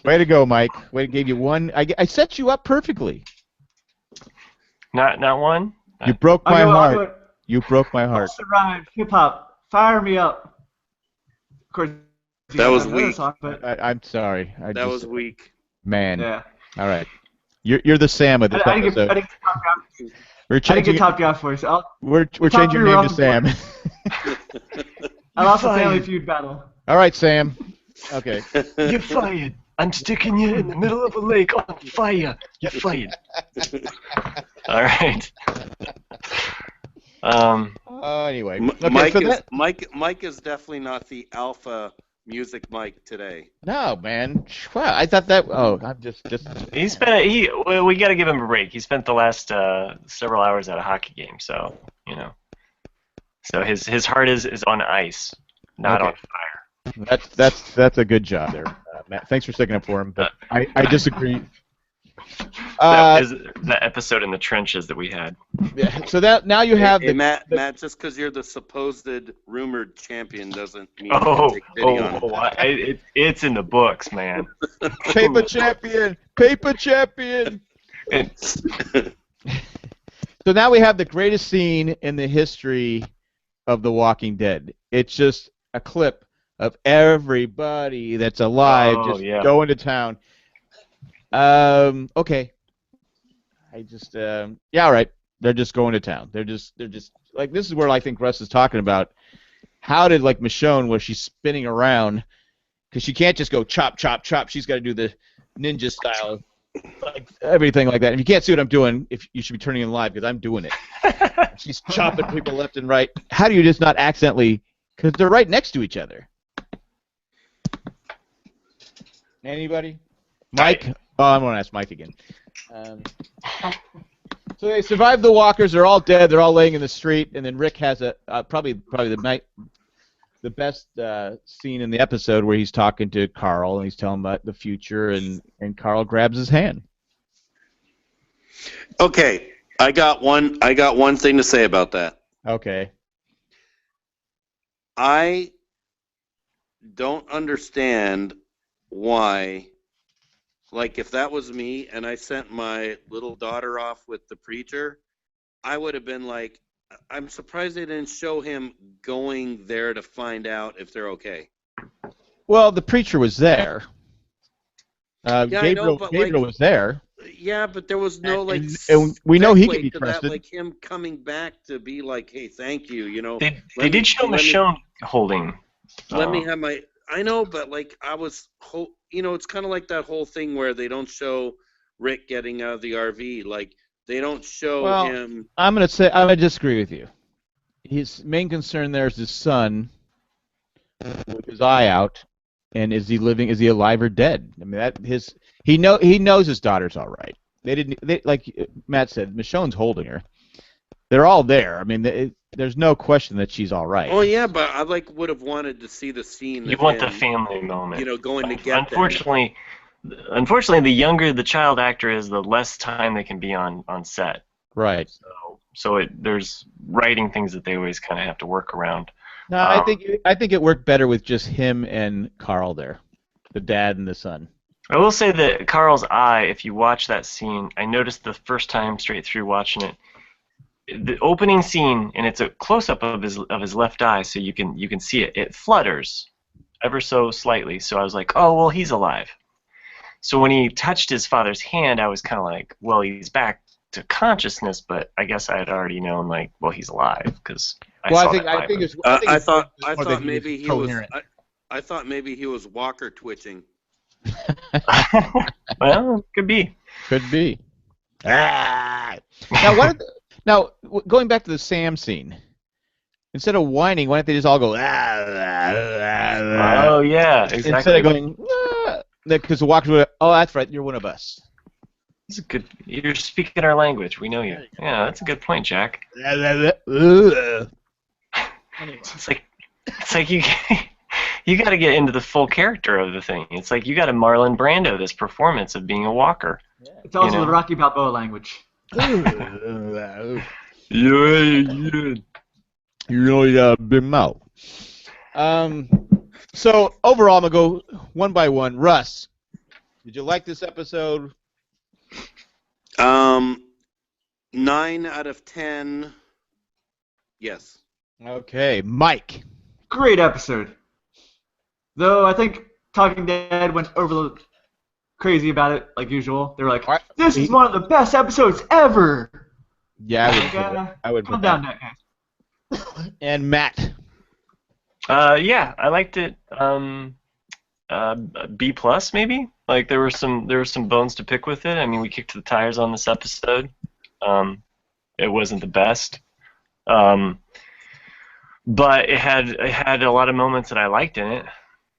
Way to go, Mike. Way to give you one. I set you up perfectly.
Not one?
You broke my heart. You broke my heart.
What's the rhyme? Hip hop. Fire me up. Of course.
That was weak.
Song, but
I'm sorry.
That was weak.
Man.
yeah.
All right. You're the Sam of this episode.
I didn't get Top Gun.
We're
I didn't
changing.
get Top Gun for you. So
We're
top
changing your
three
name to Sam.
I lost a Family Feud battle.
All right, Sam. Okay.
You're fired. I'm sticking you in the middle of a lake on fire. You're fired. All right.
Anyway. Okay,
Mike is definitely not the alpha music Mike today.
No, man. Wow, I thought that. Oh, I'm just.
We got to give him a break. He spent the last several hours at a hockey game, so So his heart is on ice, not on fire.
That's a good job there, Matt. Thanks for sticking up for him, but I disagree.
That is that episode in the trenches that we had.
Yeah, so that now you have
Matt, just because you're the supposed rumored champion doesn't mean
it's in the books, man.
Paper champion. So now we have the greatest scene in the history of The Walking Dead. It's just a clip of everybody that's alive going to town. Okay. All right. They're just going to town. They're just like, this is where I think Russ is talking about. How did, like, Michonne, where she's spinning around, because she can't just go chop, chop, chop. She's got to do the ninja style, like everything like that. If you can't see what I'm doing, if you should be turning in live, because I'm doing it. She's chopping people left and right. How do you just not accidentally, because they're right next to each other. Anybody? Mike? Oh, I'm going to ask Mike again. So they survive the walkers. They're all dead. They're all laying in the street. And then Rick has probably the best scene in the episode where he's talking to Carl and he's telling him about the future. And Carl grabs his hand.
Okay, I got one thing to say about that.
Okay.
I don't understand why. Like, if that was me and I sent my little daughter off with the preacher, I would have been like, I'm surprised they didn't show him going there to find out if they're okay.
Well, the preacher was there. Gabriel was there.
Yeah, but there was no, like,
and we know he can be trusted.
That, like, him coming back to be like, hey, thank you,
They did show Michonne holding.
Let me have my... I know, but like it's kind of like that whole thing where they don't show Rick getting out of the RV. Like they don't show
Well,
him.
I'm gonna disagree with you. His main concern there is his son with his eye out, and is he living? Is he alive or dead? I mean, he knows his daughter's all right. Like Matt said, Michonne's holding her. They're all there. I mean, there's no question that she's all right.
Oh yeah, but I would have wanted to see the scene.
You
of
want
him,
the family moment.
Going to get
unfortunately, the younger the child actor is, the less time they can be on set.
Right.
So there's writing things that they always kind of have to work around.
No, I think it worked better with just him and Carl there, the dad and the son.
I will say that Carl's eye, if you watch that scene, I noticed the first time straight through watching it, the opening scene, and it's a close-up of his left eye, so you can see it. It flutters ever so slightly. So I was like, oh well, he's alive. So when he touched his father's hand, I was kind of like, well, he's back to consciousness, but I guess I had already known, like, well, he's alive because I
thought maybe he was Walker twitching.
Well, could be.
Could be. Now, going back to the Sam scene, instead of whining, why don't they just all go?
Oh yeah, exactly.
Instead of going, because the Walkers would. Oh, that's right. You're one of us.
That's a good. You're speaking our language. We know you. Yeah, that's a good point, Jack. It's like you got to get into the full character of the thing. It's like you got to Marlon Brando this performance of being a walker.
It's also the Rocky Balboa language.
You really got a big mouth. So overall, I'm gonna go one by one. Russ, did you like this episode?
9 out of 10. Yes.
Okay, Mike.
Great episode. Though I think Talking Dead went over crazy about it, like usual. They were like, "This is one of the best episodes ever."
Yeah, I would.
Calm down, that guy.
And Matt.
Yeah, I liked it. B plus maybe. Like there were some bones to pick with it. I mean, we kicked the tires on this episode. It wasn't the best. But it had a lot of moments that I liked in it.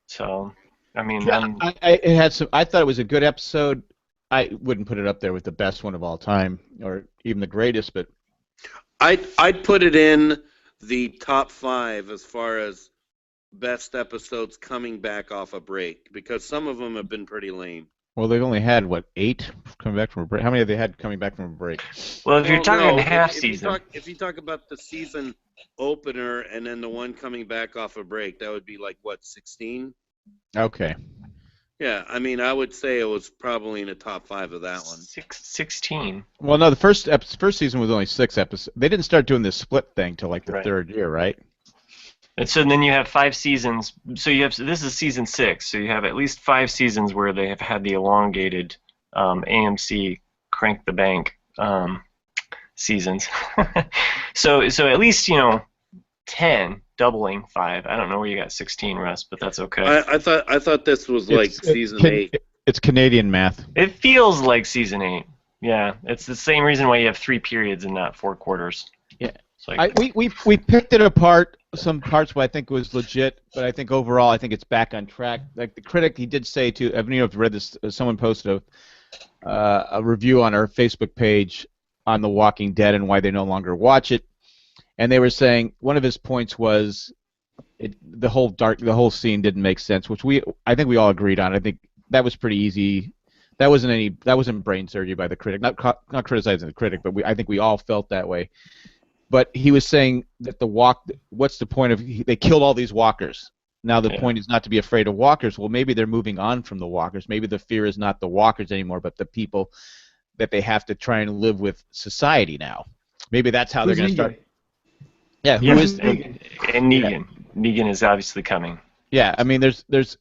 So, I mean,
it had some. I thought it was a good episode. I wouldn't put it up there with the best one of all time, or even the greatest. But
I'd put it in the top 5 as far as best episodes coming back off a break, because some of them have been pretty lame.
Well, they've only had, 8 coming back from a break? How many have they had coming back from a break?
Well, if you're talking half season.
If you talk about the season opener and then the one coming back off a break, that would be 16?
Okay.
Yeah, I mean, I would say it was probably in the top 5 of that one.
16.
Well, no, the first season was only 6 episodes. They didn't start doing this split thing till the
right.
3rd year, right?
And so then you have 5 seasons. So this is season 6. So you have at least 5 seasons where they have had the elongated AMC crank the bank seasons. so at least 10, doubling 5. I don't know where you got 16, Russ, but that's okay.
I thought this was season 8.
It's Canadian math.
It feels like season 8. Yeah, it's the same reason why you have 3 periods and not 4 quarters.
Yeah. We picked it apart, some parts where I think was legit, but I think overall I think it's back on track. Like the critic, he did say too. I don't know if you read this. Someone posted a review on our Facebook page on The Walking Dead and why they no longer watch it, and they were saying one of his points was the whole scene didn't make sense, which I think we all agreed on. I think that was pretty easy. That wasn't brain surgery by the critic. Not criticizing the critic, but I think we all felt that way. But he was saying that what's the point of they killed all these walkers? Now the point is not to be afraid of walkers. Well, maybe they're moving on from the walkers. Maybe the fear is not the walkers anymore, but the people that they have to try and live with society now. Maybe that's how they're going to start. Yeah, who is
Negan? And Negan. Yeah. Negan is obviously coming.
Yeah, I mean,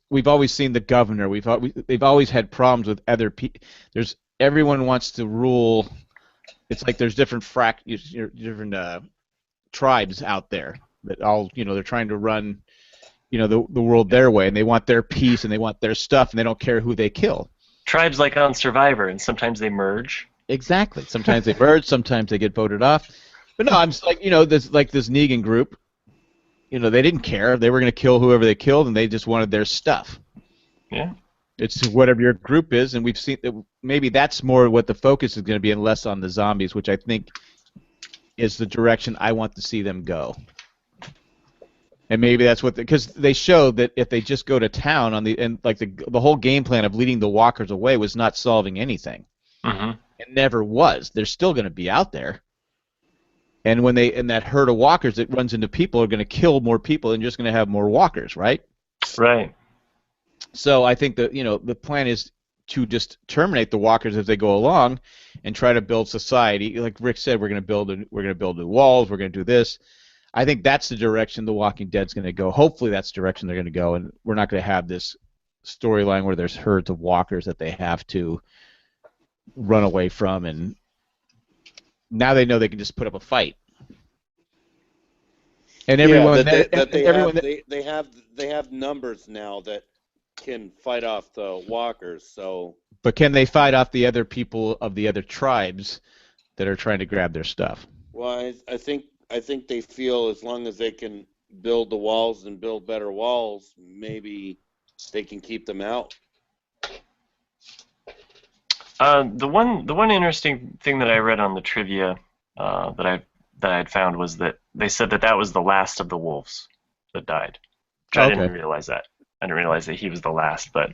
we've always seen the governor. They've always had problems with other people. Everyone wants to rule. It's like there's different tribes out there that all they're trying to run the world their way, and they want their peace and they want their stuff, and they don't care who they kill.
Tribes like on Survivor, and sometimes they merge.
Exactly. Sometimes they merge, sometimes they get voted off. But no, I'm just like, this Negan group. They didn't care. They were going to kill whoever they killed, and they just wanted their stuff.
Yeah.
It's whatever your group is, and we've seen that maybe that's more what the focus is going to be, and less on the zombies, which I think is the direction I want to see them go. And maybe that's what, because they showed that if they just go to town the whole game plan of leading the walkers away was not solving anything.
Mm-hmm.
It never was. They're still going to be out there. And when that herd of walkers that runs into people are going to kill more people, and you're just going to have more walkers, right?
Right.
So I think that the plan is to just terminate the walkers as they go along, and try to build society. Like Rick said, we're going to build new walls. We're going to do this. I think that's the direction The Walking Dead's going to go. Hopefully, that's the direction they're going to go, and we're not going to have this storyline where there's herds of walkers that they have to run away from, and now they know they can just put up a fight. And everyone,
they have numbers now that can fight off the walkers. So,
but can they fight off the other people of the other tribes that are trying to grab their stuff?
Well, I think they feel as long as they can build the walls and build better walls, maybe they can keep them out.
The one interesting thing that I read on the trivia that I had found was that they said that was the last of the wolves that died. Which I didn't realize that. I didn't realize that he was the last, but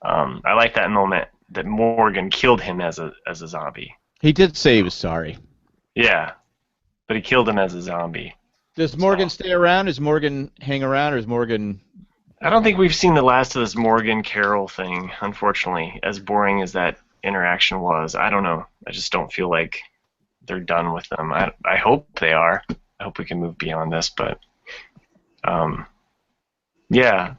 I like that moment that Morgan killed him as a zombie.
He did say he was sorry.
Yeah, but he killed him as a zombie.
Does Morgan stay around? Does Morgan hang around, or is Morgan...
I don't think we've seen the last of this Morgan-Carol thing, unfortunately, as boring as that interaction was. I don't know. I just don't feel like they're done with them. I hope they are. I hope we can move beyond this, but yeah.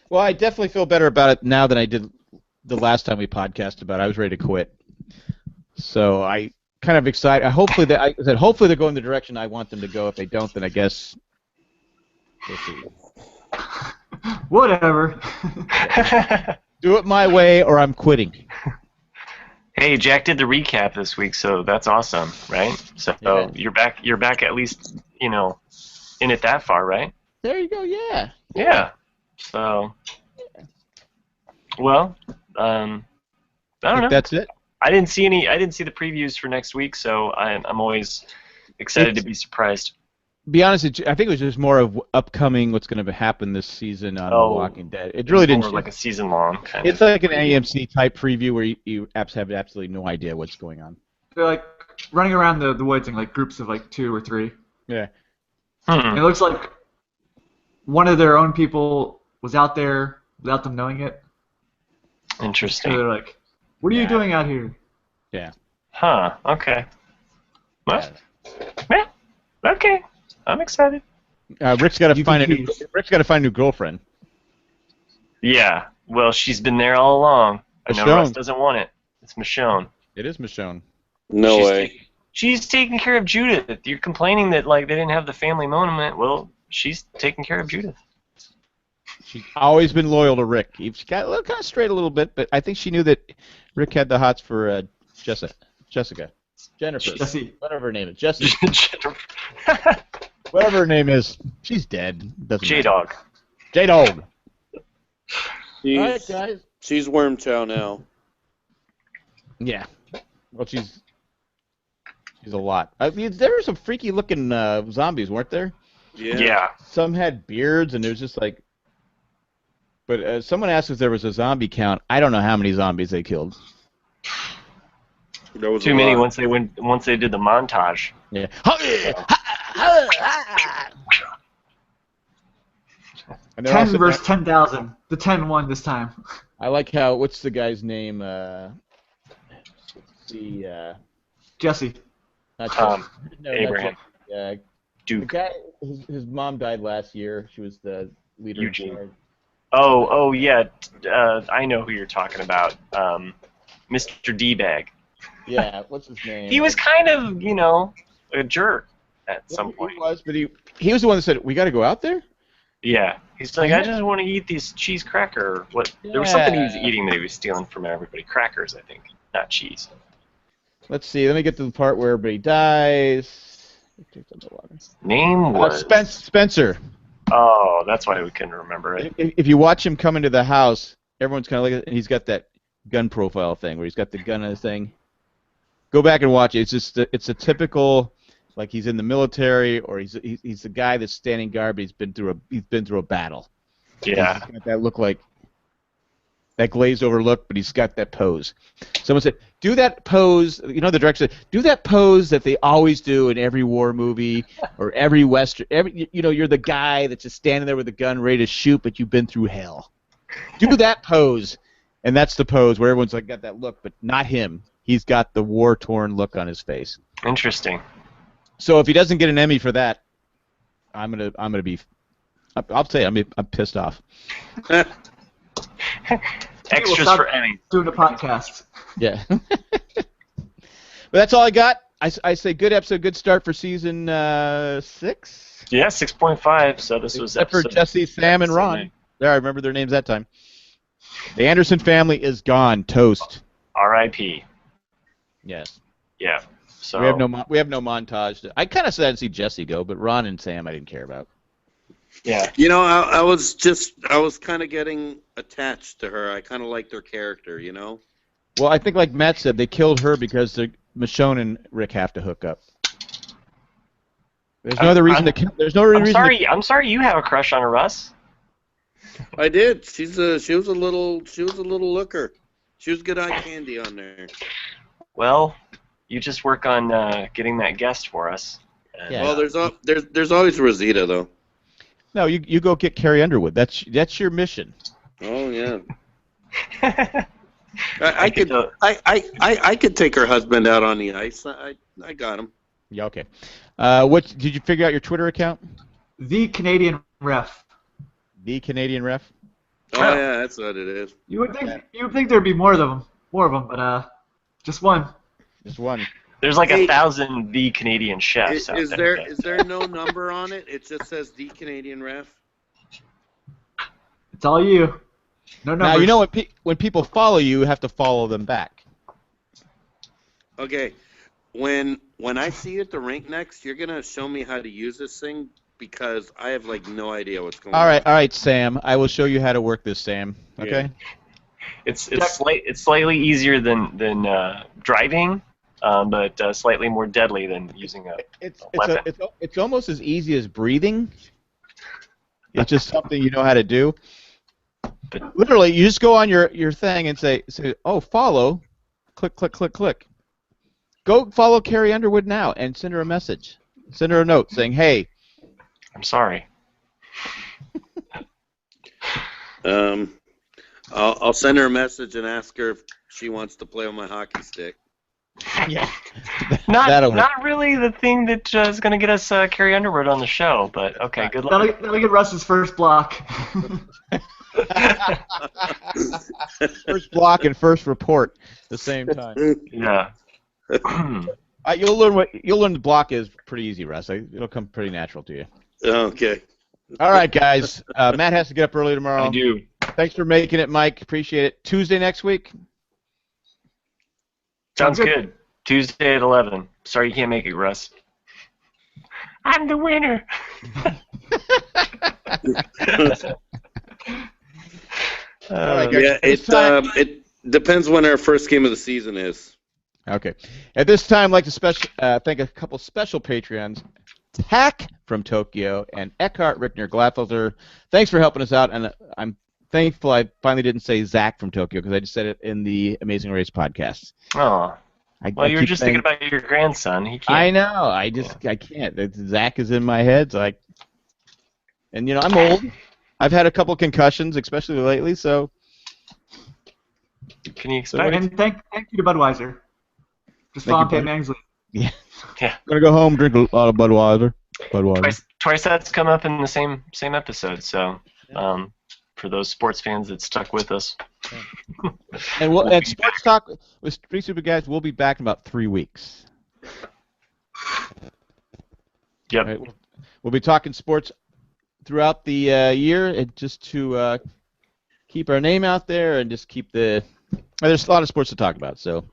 Well, I definitely feel better about it now than I did the last time we podcasted about it. I was ready to quit. So I kind of excited. Hopefully they're going the direction I want them to go. If they don't, then I guess we'll see.
Whatever.
Do it my way, or I'm quitting.
Hey, Jack did the recap this week, so that's awesome, right? So
Yeah.
You're back at least, in it that far, right?
There you go. Yeah.
Yeah. So, well, I don't know.
That's it.
I didn't see the previews for next week, so I'm always excited to be surprised.
Be honest, I think it was just more of upcoming what's going to happen this season on The Walking Dead. It really didn't.
More like a season long kind
It's like an AMC type preview where you have absolutely no idea what's going on.
They're like running around the woods in like groups of like 2 or 3.
Yeah.
And it looks like one of their own people was out there without them knowing it.
Interesting.
So they're like, "What are you doing out here?"
Yeah.
Huh. Okay. Well, yeah. Okay. I'm excited.
Rick's got to find a new girlfriend.
Yeah. Well, she's been there all along. I know
Michonne.
Russ doesn't want it. It's Michonne.
It is Michonne.
No way.
She's taking care of Judith. You're complaining that they didn't have the family moment. Well, she's taking care of Judith.
She's always been loyal to Rick. She got kind of straight a little bit, but I think she knew that Rick had the hots for Jennifer,
Jesse.
whatever her name is, Jesse. Whatever her name is, she's dead.
J-Dog.
J-Dog. All
She's,
right, guys.
she's Worm Chow now.
Yeah. Well, she's a lot. There were some freaky looking zombies, weren't there?
Yeah. Some
had beards, and it was just like. But someone asked if there was a zombie count. I don't know how many zombies they killed.
There was
too many once they did the montage.
Yeah.
10 versus 10,000. The 10 won this time.
I like how. What's the guy's name?
Jesse.
Not
Tom.
Jesse. No,
Abraham.
The
Duke.
guy. His mom died last year. She was the leader.
Eugene. Oh yeah. I know who you're talking about. Mr. D-Bag.
Yeah. What's his name?
He was kind of, a jerk at some point.
He was, but he was the one that said, "We got to go out there."
Yeah. He's like, I just want to eat this cheese cracker. What? There was something he was eating that he was stealing from everybody. Crackers, I think, not cheese.
Let's see. Let me get to the part where everybody dies.
Name was
Spencer.
Oh, that's why we couldn't remember it.
If you watch him come into the house, everyone's kind of looking, and he's got that gun profile thing where he's got the gun on his thing. Go back and watch it. It's a typical, like he's in the military or he's the guy that's standing guard, but he's been through a battle.
Yeah.
He's got that look, like that glazed over look, but he's got that pose. Someone said, do that pose. You know, the director said, do that pose that they always do in every war movie or every western. You're the guy that's just standing there with a gun ready to shoot, but you've been through hell. Do that pose, and that's the pose where everyone's like got that look, but not him. He's got the war-torn look on his face.
Interesting.
So if he doesn't get an Emmy for that, I'm gonna be. I'll say I'm pissed off.
Extras for Emmy.
Doing a podcast.
Yeah. But that's all I got. I say good episode, good start for season 6.
Yeah, 6.5. So this was
except for Jesse, Sam, and Ron. There, I remember their names that time. The Anderson family is gone. Toast.
R.I.P.
Yes.
Yeah. So
we have no montage. I kind of sad to see Jesse go, but Ron and Sam I didn't care about.
Yeah.
You know, I was kind of getting attached to her. I kind of liked her character, you know.
Well, I think like Matt said, they killed her because Michonne and Rick have to hook up. There's no other reason to kill. There's no reason.
I'm sorry. You have a crush on her, Russ.
I did. She was a little looker. She was good eye candy on there.
Well, you just work on getting that guest for us. And,
Yeah.
Well, there's always Rosita though.
No, you go get Carrie Underwood. That's your mission.
Oh yeah. I could take her husband out on the ice. I got him.
Yeah, okay. What did you figure out your Twitter account?
The Canadian Ref.
The Canadian Ref.
Oh yeah, that's what it is.
You would think there'd be more of them, but just one.
Just one.
There's like 1,000 The Canadian Chefs out there.
Is there no number on it? It just says The Canadian Ref.
It's all you. No numbers.
Now you know when people follow you, you have to follow them back.
Okay, when I see you at the rink next, you're gonna show me how to use this thing because I have like no idea what's going on.
All right, Sam. I will show you how to work this, Sam. Okay.
Yeah. It's slightly easier than driving, but slightly more deadly than using a weapon.
It's almost as easy as breathing. It's just something you know how to do. But literally, you just go on your thing and say, oh, follow, click, click, click, click. Go follow Carrie Underwood now and send her a message. Send her a note saying, hey.
I'm sorry.
I'll send her a message and ask her if she wants to play on my hockey stick.
Yeah.
Not really the thing that is going to get us Carrie Underwood on the show, but okay, good luck.
That'll get Russ's first block.
First block and first report at the same time.
Yeah.
You'll learn the block is pretty easy, Russ. It'll come pretty natural to you.
Okay.
All right, guys. Matt has to get up early tomorrow.
I do.
Thanks for making it, Mike. Appreciate it. Tuesday next week?
Sounds good. Tuesday at 11. Sorry you can't make it, Russ. I'm the winner.
All right, guys.
Yeah, it depends when our first game of the season is.
Okay. At this time, I'd like to thank a couple special Patreons, Tack from Tokyo and Eckhart Rickner Glaffelter. Thanks for helping us out, and I'm thankful I finally didn't say Zach from Tokyo because I just said it in the Amazing Race podcast.
Oh. Well, you were just thinking about your grandson. He can't.
I know. I can't. Zach is in my head. So and you know, I'm old. I've had a couple concussions, especially lately. So.
Can you expect?
And thank you to Budweiser. Just follow Pam Angsley.
Yeah.
Yeah.
Gonna go home, drink a lot of Budweiser.
Twice that's come up in the same episode. So, for those sports fans that stuck with us.
And Sports Talk with Three Super Guys, we'll be back in about 3 weeks.
Yep.
Right, we'll be talking sports throughout the year, and just to keep our name out there and just keep the. There's a lot of sports to talk about, so.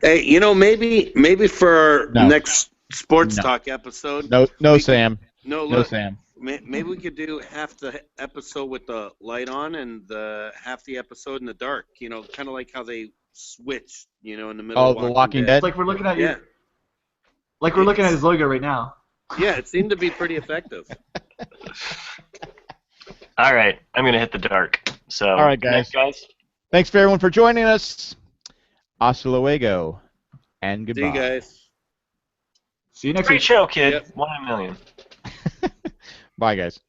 Hey, maybe for our
No.
next sports
No.
talk episode.
No, Sam.
No,
No,
look.
Sam.
Maybe we could do half the episode with the light on and the half the episode in the dark. Kind of like how they switched. In the middle.
Oh,
of
The Walking Dead.
It's like we're looking at
Yeah.
Like we're looking at his logo right now.
Yeah, it seemed to be pretty effective.
All right, I'm gonna hit the dark. So,
All right, guys. Thanks for everyone for joining us. Hasta luego, and goodbye.
See you guys.
See you next
Great
week.
show, kid.
Yep.
1 in a million.
Bye, guys.